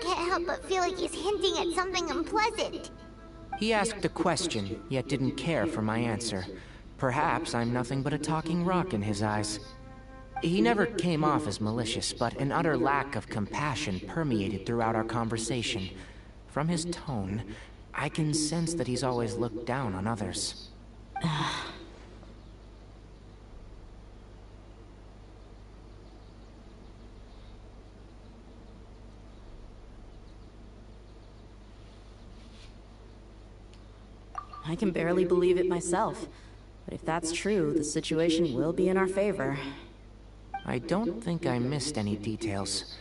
can't help but feel like he's hinting at something unpleasant. He asked a question, yet didn't care for my answer. Perhaps I'm nothing but a talking rock in his eyes. He never came off as malicious, but an utter lack of compassion permeated throughout our conversation. From his tone, I can sense that he's always looked down on others. I can barely believe it myself. But if that's true, the situation will be in our favor. I don't think I missed any details.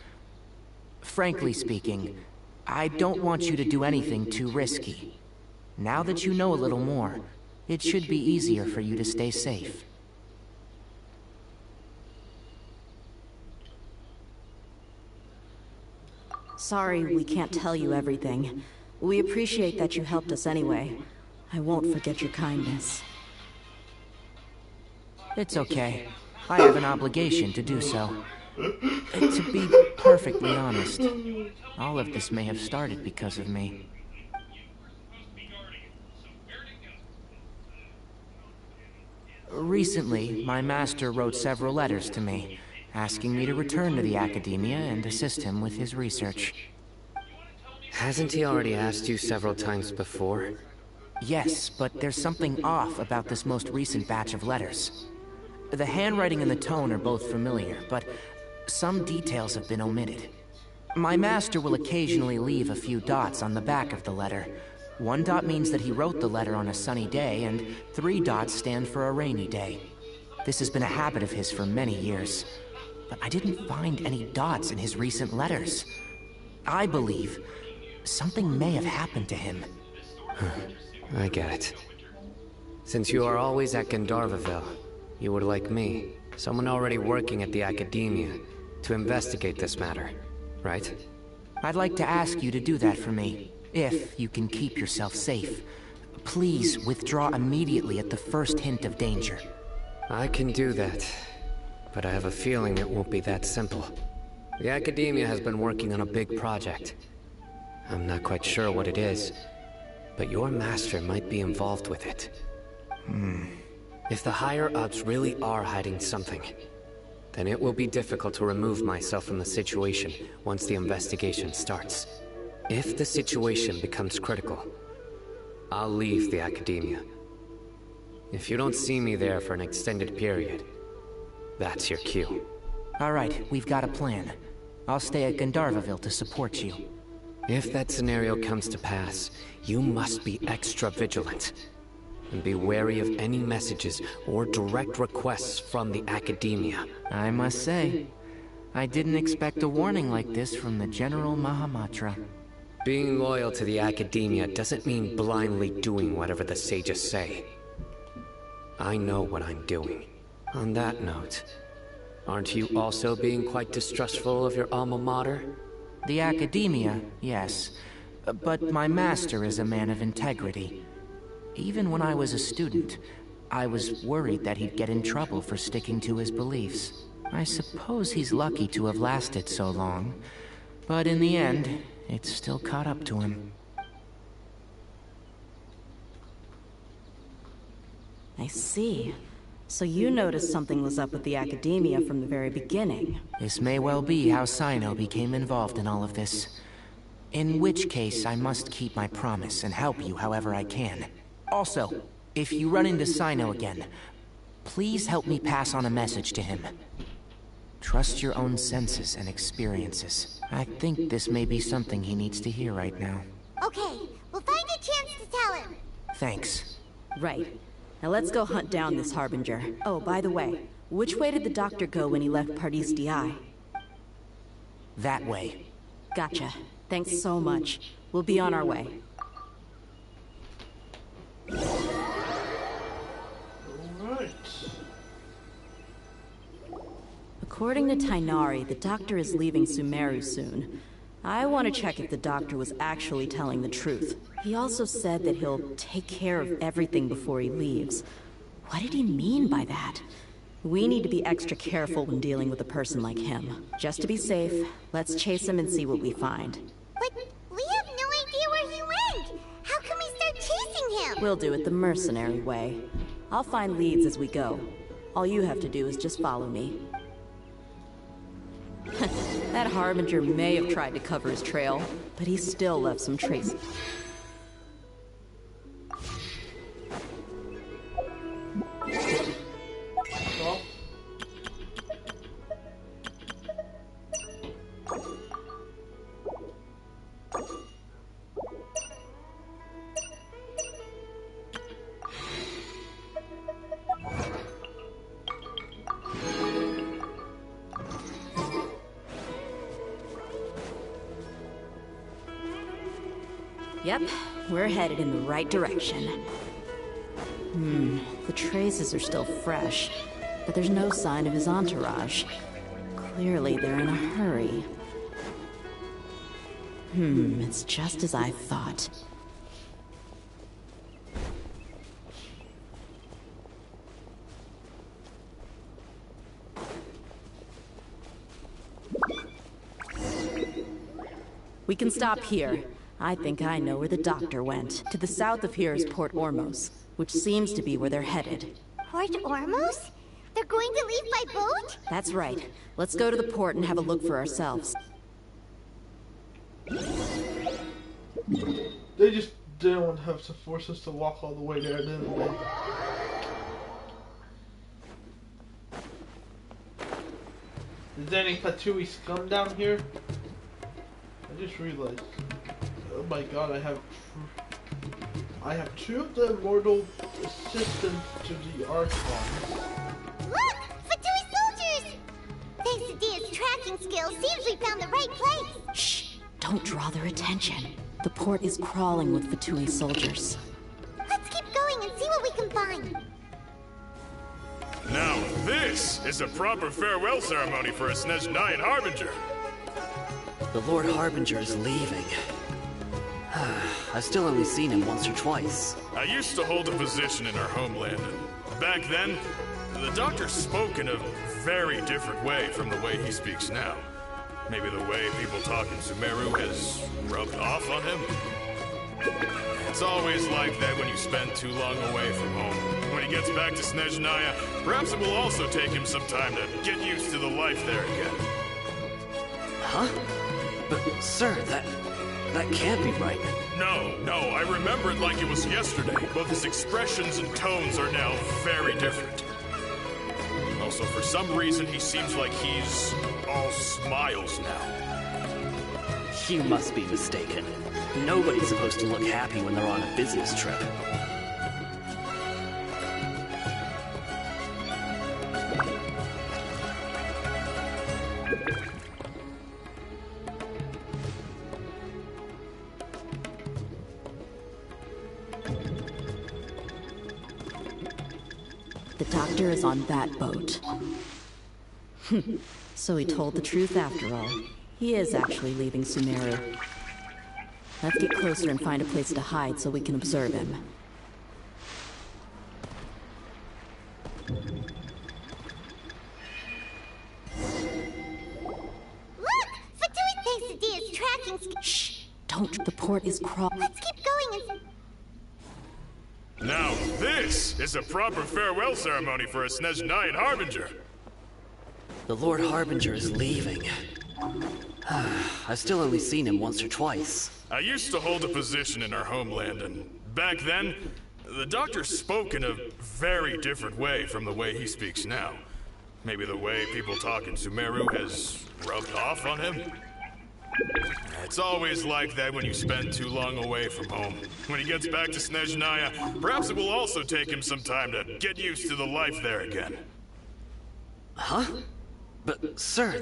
Frankly speaking, I don't want you to do anything too risky. Now that you know a little more, it should be easier for you to stay safe. Sorry we can't tell you everything. We appreciate that you helped us anyway. I won't forget your kindness. It's okay. I have an obligation to do so. To be perfectly honest, all of this may have started because of me. Recently, my master wrote several letters to me, asking me to return to the Academia and assist him with his research. Hasn't he already asked you several times before? Yes, but there's something off about this most recent batch of letters. The handwriting and the tone are both familiar, but some details have been omitted. My master will occasionally leave a few dots on the back of the letter. 1 dot means that he wrote the letter on a sunny day, and 3 dots stand for a rainy day. This has been a habit of his for many years, but I didn't find any dots in his recent letters. I believe something may have happened to him. I get it. Since you are always at Gandharvaville, you would like me, someone already working at the Academia, to investigate this matter, right? I'd like to ask you to do that for me, if you can keep yourself safe. Please withdraw immediately at the first hint of danger. I can do that, but I have a feeling it won't be that simple. The Academia has been working on a big project. I'm not quite sure what it is, but your master might be involved with it. If the higher-ups really are hiding something, then it will be difficult to remove myself from the situation once the investigation starts. If the situation becomes critical, I'll leave the Academia. If you don't see me there for an extended period, that's your cue. All right, we've got a plan. I'll stay at Gandharvaville to support you. If that scenario comes to pass, you must be extra vigilant. And be wary of any messages or direct requests from the Academia. I must say, I didn't expect a warning like this from the General Mahamatra. Being loyal to the Academia doesn't mean blindly doing whatever the sages say. I know what I'm doing. On that note, aren't you also being quite distrustful of your alma mater? The Academia, yes. But my master is a man of integrity. Even when I was a student, I was worried that he'd get in trouble for sticking to his beliefs. I suppose he's lucky to have lasted so long, but in the end, it's still caught up to him. I see. So you noticed something was up with the Academia from the very beginning. This may well be how Sino became involved in all of this. In which case, I must keep my promise and help you however I can. Also, if you run into Sino again, please help me pass on a message to him. Trust your own senses and experiences. I think this may be something he needs to hear right now. Okay, we'll find a chance to tell him. Thanks. Right. Now let's go hunt down this Harbinger. Oh, by the way, which way did the doctor go when he left Pardis Di? That way. Gotcha. Thanks so much. We'll be on our way. Alright. According to Tainari, the doctor is leaving Sumeru soon. I want to check if the doctor was actually telling the truth. He also said that he'll take care of everything before he leaves. What did he mean by that? We need to be extra careful when dealing with a person like him. Just to be safe, let's chase him and see what we find. We'll do it the mercenary way. I'll find leads as we go. All you have to do is just follow me. That Harbinger may have tried to cover his trail, but he still left some traces. Yep, we're headed in the right direction. The traces are still fresh, but there's no sign of his entourage. Clearly they're in a hurry. It's just as I thought. We can stop here. I think I know where the doctor went. To the south of here is Port Ormos, which seems to be where they're headed. Port Ormos? They're going to leave by boat? That's right. Let's go to the port and have a look for ourselves. They just didn't have to force us to walk all the way there, didn't they? Is there any Fatui scum down here? I just realized. Oh my god, I have two of the immortal assistants to the Archons. Look! Fatui soldiers! Thanks to Dia's tracking skills, seems we found the right place. Shh! Don't draw their attention. The port is crawling with Fatui soldiers. Let's keep going and see what we can find. Now this is a proper farewell ceremony for a Snezhnayan Harbinger. The Lord Harbinger is leaving. I've still only seen him once or twice. I used to hold a position in our homeland, and back then, the doctor spoke in a very different way from the way he speaks now. Maybe the way people talk in Sumeru has rubbed off on him? It's always like that when you spend too long away from home. When he gets back to Snezhnaya, perhaps it will also take him some time to get used to the life there again. Huh? But, sir, that can't be right. No, I remember it like it was yesterday. Both his expressions and tones are now very different. Also, for some reason, he seems like he's all smiles now. You must be mistaken. Nobody's supposed to look happy when they're on a business trip. The doctor is on that boat. So he told the truth after all. He is actually leaving Sumeru. Let's get closer and find a place to hide so we can observe him. Look! Fatui thinks the Dia's tracking skills. Shh! Don't. The port is crawling. Let's keep going and... Now this is a proper farewell ceremony for a Snezhnayan Harbinger. The Lord Harbinger is leaving. I've still only seen him once or twice. I used to hold a position in our homeland, and back then, the doctor spoke in a very different way from the way he speaks now. Maybe the way people talk in Sumeru has rubbed off on him? It's always like that when you spend too long away from home. When he gets back to Snezhnaya, perhaps it will also take him some time to get used to the life there again. Huh? But, sir,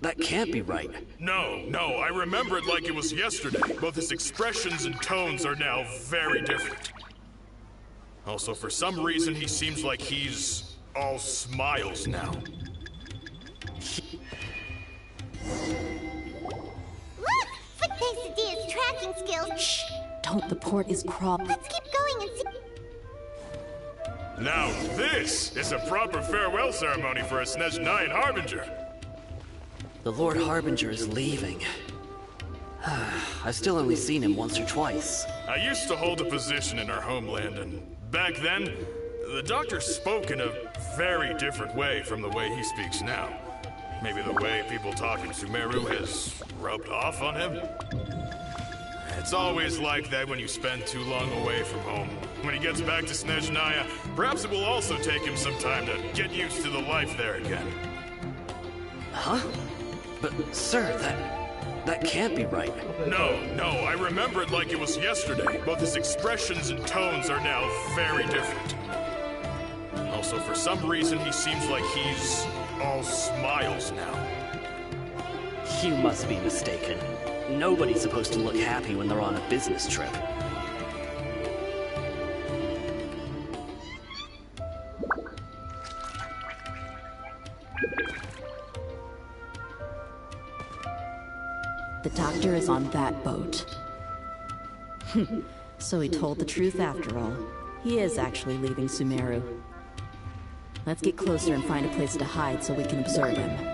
that can't be right. No, I remember it like it was yesterday. Both his expressions and tones are now very different. Also, for some reason, he seems like he's all smiles now. Look! Thanks to Dia's tracking skills. Shh! Don't. The port is crawling. Let's keep going and see... Now this is a proper farewell ceremony for a Snezhnayan Harbinger. The Lord Harbinger is leaving. I've still only seen him once or twice. I used to hold a position in our homeland, and back then, the doctor spoke in a very different way from the way he speaks now. Maybe the way people talk in Sumeru has rubbed off on him? It's always like that when you spend too long away from home. When he gets back to Snezhnaya, perhaps it will also take him some time to get used to the life there again. Huh? But, sir, that can't be right. No, I remember it like it was yesterday. Both his expressions and tones are now very different. Also, for some reason, he seems like he's all smiles now. You must be mistaken. Nobody's supposed to look happy when they're on a business trip. The doctor is on that boat. So he told the truth after all. He is actually leaving Sumeru. Let's get closer and find a place to hide so we can observe him.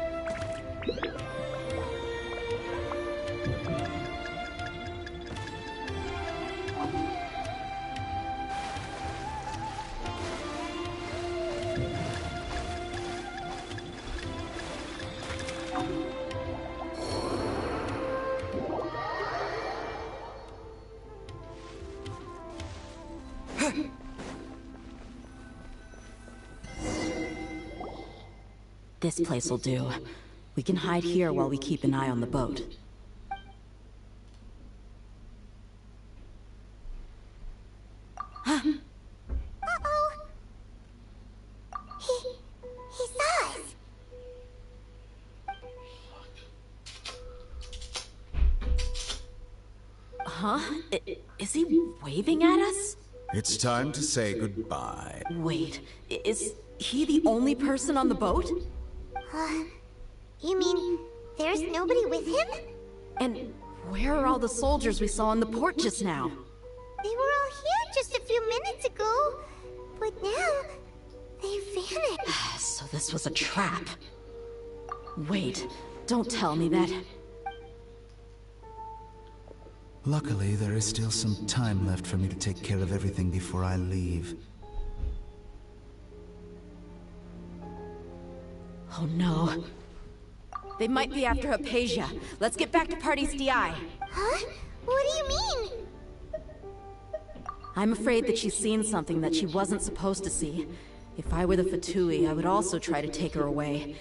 This place will do. We can hide here while we keep an eye on the boat. Uh-oh. He saw us. Huh? Is he waving at us? It's time to say goodbye. Wait, is he the only person on the boat? You mean there's nobody with him? And where are all the soldiers we saw on the port just now? They were all here just a few minutes ago, but now they vanished. So this was a trap. Wait, don't tell me that. Luckily, there is still some time left for me to take care of everything before I leave. Oh no. They might be after Hypatia. Let's get back to Party's DI. Huh? What do you mean? I'm afraid that she's seen something that she wasn't supposed to see. If I were the Fatui, I would also try to take her away.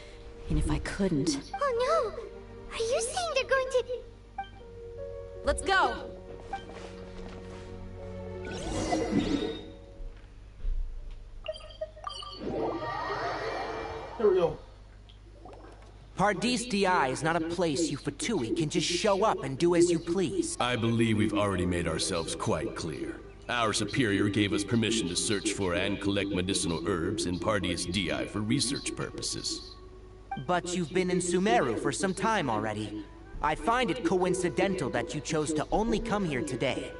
And if I couldn't... Oh no! Are you saying they're going to... Let's go! Here we go. Pardis DI is not a place you Fatui can just show up and do as you please. I believe we've already made ourselves quite clear. Our superior gave us permission to search for and collect medicinal herbs in Pardis DI for research purposes. But you've been in Sumeru for some time already. I find it coincidental that you chose to only come here today.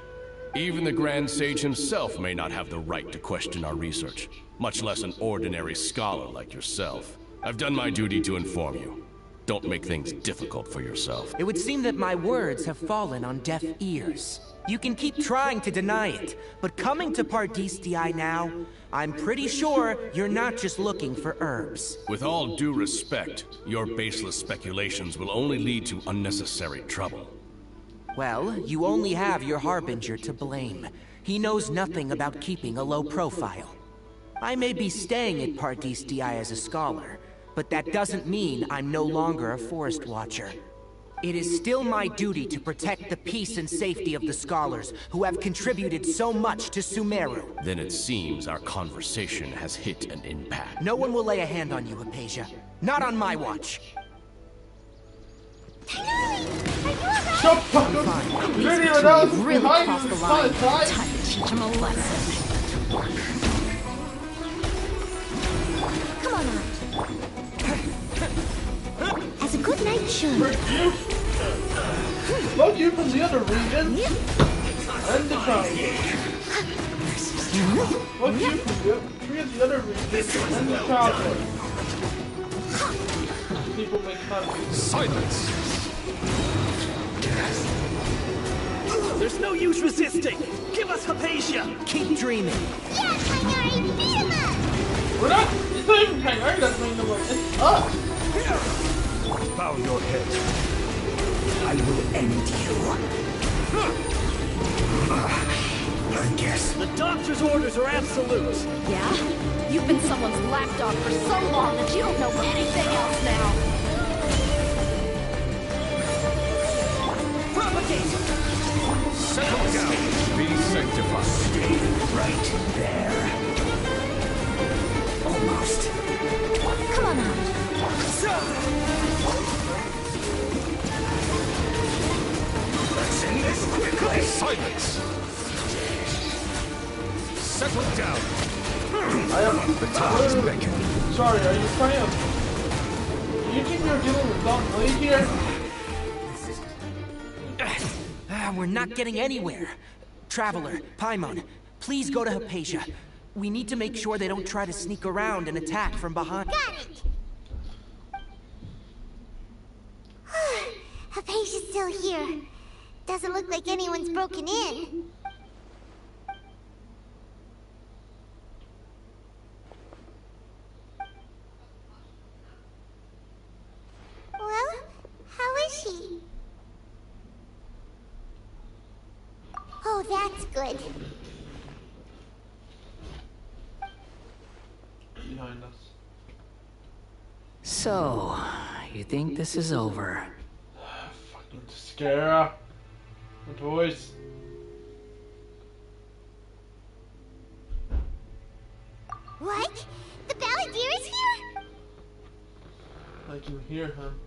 Even the Grand Sage himself may not have the right to question our research, much less an ordinary scholar like yourself. I've done my duty to inform you. Don't make things difficult for yourself. It would seem that my words have fallen on deaf ears. You can keep trying to deny it, but coming to Pardis DI now, I'm pretty sure you're not just looking for herbs. With all due respect, your baseless speculations will only lead to unnecessary trouble. Well, you only have your Harbinger to blame. He knows nothing about keeping a low profile. I may be staying at Pardis DI as a scholar, but that doesn't mean I'm no longer a Forest Watcher. It is still my duty to protect the peace and safety of the scholars who have contributed so much to Sumeru. Then it seems our conversation has hit an impasse. No one will lay a hand on you, Hypatia. Not on my watch. Shut up! Really crossed the line. Time to teach him a lesson. Come on out. As a good knight should. Fuck you from the other region. And the child. Fuck you from the other region and the child. People make fun of you. Silence! There's no use resisting! Give us Hypatia! Keep dreaming! Yeah, Kainari, beat him up! We're not. It's not even Kainari that's making the work. It's us. Bow your head. I will end you. I guess. The doctor's orders are absolute. Yeah? You've been someone's lapdog for so long that you don't know anything else now. Propagate! Settle down. Be sanctified. Stay right there. Almost. Come on now. Let's end this quickly! Silence! Settle down. I am. The time's beckoning. Sorry, are you trying to? You think you're dealing with Don Lee here? We're not getting anywhere. Traveler, Paimon, please go to Hypatia. We need to make sure they don't try to sneak around and attack from behind. Got it! Hypatia's still here. Doesn't look like anyone's broken in. Well, how is she? Oh, that's good. Behind us. So, you think this is over? Fucking Scara. What voice? What? The Balladeer is here? I can hear him.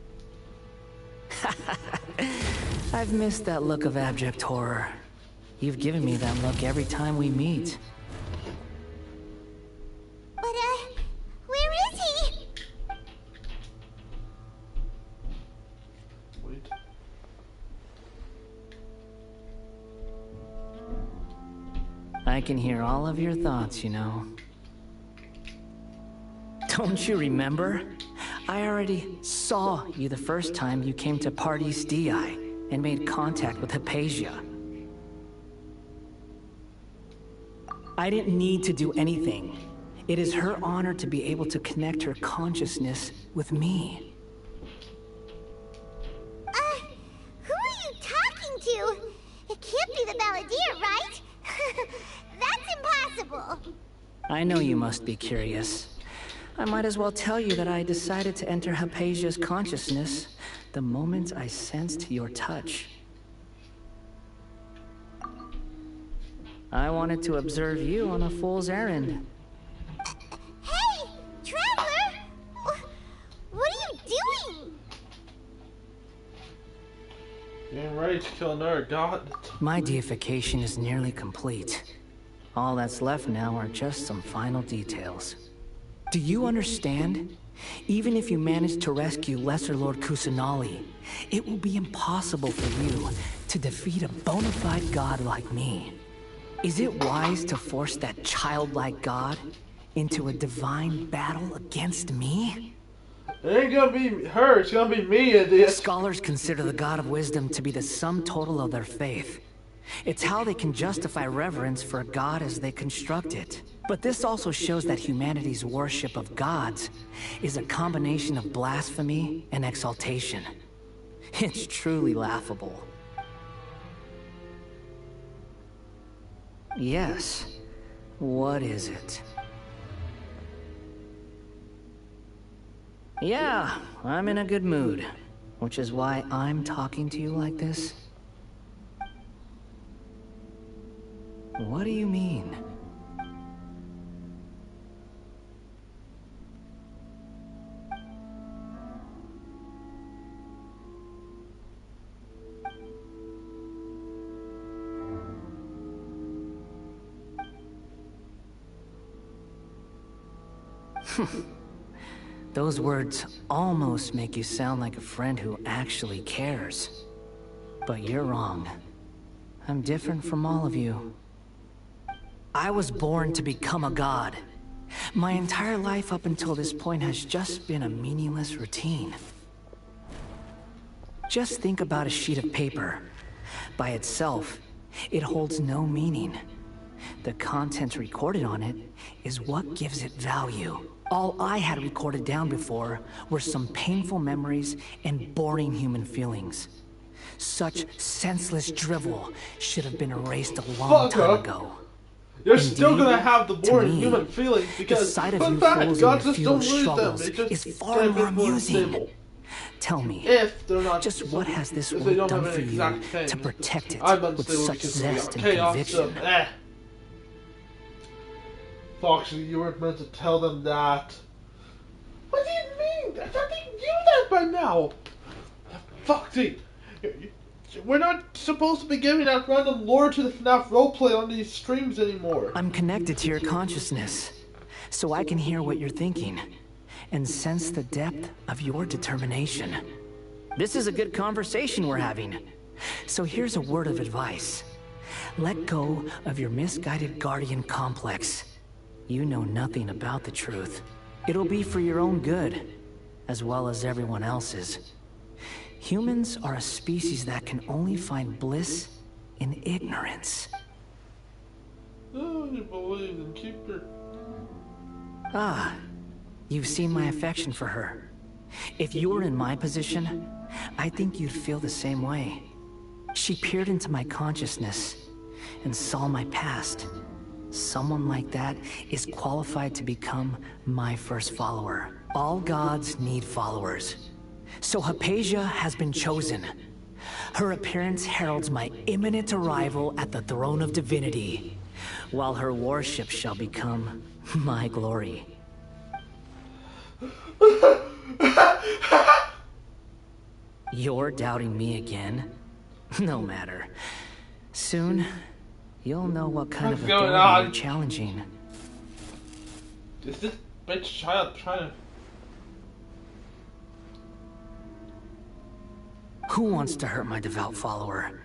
I've missed that look of abject horror. You've given me that look every time we meet. But, where is he? Wait. I can hear all of your thoughts, you know. Don't you remember? I already saw you the first time you came to Party's DI and made contact with Hypatia. I didn't need to do anything. It is her honor to be able to connect her consciousness with me. Who are you talking to? It can't be the Balladeer, right? That's impossible. I know you must be curious. I might as well tell you that I decided to enter Hypatia's consciousness the moment I sensed your touch. I wanted to observe you on a fool's errand. Hey, Traveler! What are you doing? Getting ready to kill another god. My deification is nearly complete. All that's left now are just some final details. Do you understand? Even if you manage to rescue Lesser Lord Kusanali, it will be impossible for you to defeat a bona fide god like me. Is it wise to force that childlike god into a divine battle against me? It ain't gonna be her, it's gonna be me, idiot. Scholars consider the god of wisdom to be the sum total of their faith. It's how they can justify reverence for a god as they construct it. But this also shows that humanity's worship of gods is a combination of blasphemy and exaltation. It's truly laughable. Yes. What is it? Yeah, I'm in a good mood, which is why I'm talking to you like this. What do you mean? Those words almost make you sound like a friend who actually cares. But you're wrong. I'm different from all of you. I was born to become a god. My entire life up until this point has just been a meaningless routine. Just think about a sheet of paper. By itself, It holds no meaning. The content recorded on it is what gives it value. All I had recorded down before were some painful memories and boring human feelings. Such senseless drivel should have been erased a long time ago. You're Indeed, still gonna have the boring me, human feelings because the sight of fun you fact, fools gods and just your don't futile lose them. struggles They just is get far a bit more more amusing. stable. Tell me, If they're not just what has this if they world don't done have for an you exact thing. to protect it I'm with unstable such because zest of and chaos conviction? stuff. Foxy, you weren't meant to tell them that. What do you mean? I thought they knew that by now. Foxy, we're not supposed to be giving out random lore to the FNAF roleplay on these streams anymore. I'm connected to your consciousness, so I can hear what you're thinking and sense the depth of your determination. This is a good conversation we're having. So here's a word of advice. Let go of your misguided guardian complex. You know nothing about the truth. It'll be for your own good, as well as everyone else's. Humans are a species that can only find bliss in ignorance. Oh, you believe in keep your... Ah, you've seen my affection for her. If you were in my position, I think you'd feel the same way. She peered into my consciousness and saw my past. Someone like that is qualified to become my first follower. All gods need followers. So Hypatia has been chosen. Her appearance heralds my imminent arrival at the throne of divinity, while her worship shall become my glory. You're doubting me again? No matter. Soon, you'll know what kind of authority you're challenging. Is this bitch child trying to... Who wants to hurt my devout follower?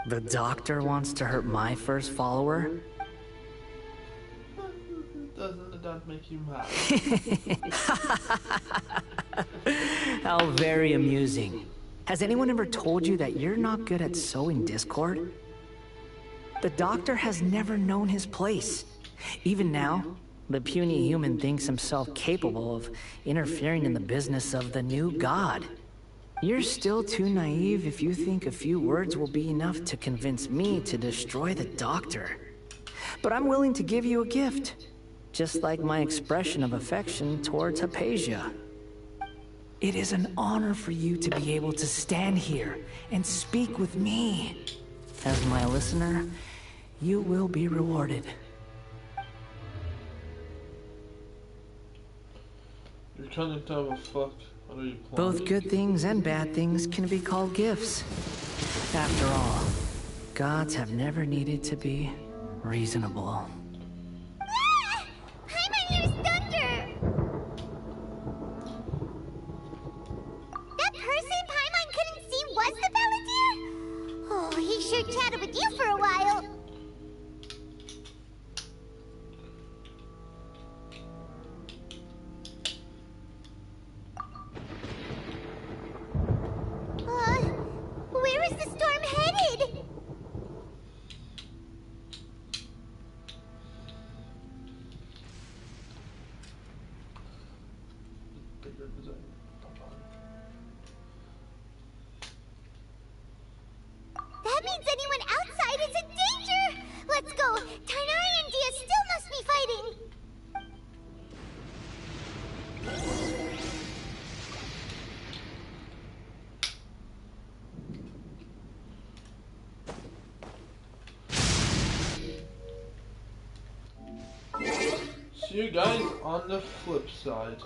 The doctor wants to hurt my first follower? Doesn't that make you mad? How very amusing. Has anyone ever told you that you're not good at sowing discord? The doctor has never known his place. Even now, the puny human thinks himself capable of interfering in the business of the new god. You're still too naive if you think a few words will be enough to convince me to destroy the doctor. But I'm willing to give you a gift, just like my expression of affection towards Hypatia. It is an honor for you to be able to stand here and speak with me. As my listener, you will be rewarded. You're trying to tell a fuck. What are you planning? Both good things and bad things can be called gifts. After all, gods have never needed to be reasonable. Ah! Paimon, here's Thunder! That person Paimon couldn't see was the Palantir? Oh, he sure chatted with you for a while. Where is the storm headed? That means anyone outside is in danger! Let's go! Tighnari and Dia still must be fighting! See you guys on the flip side.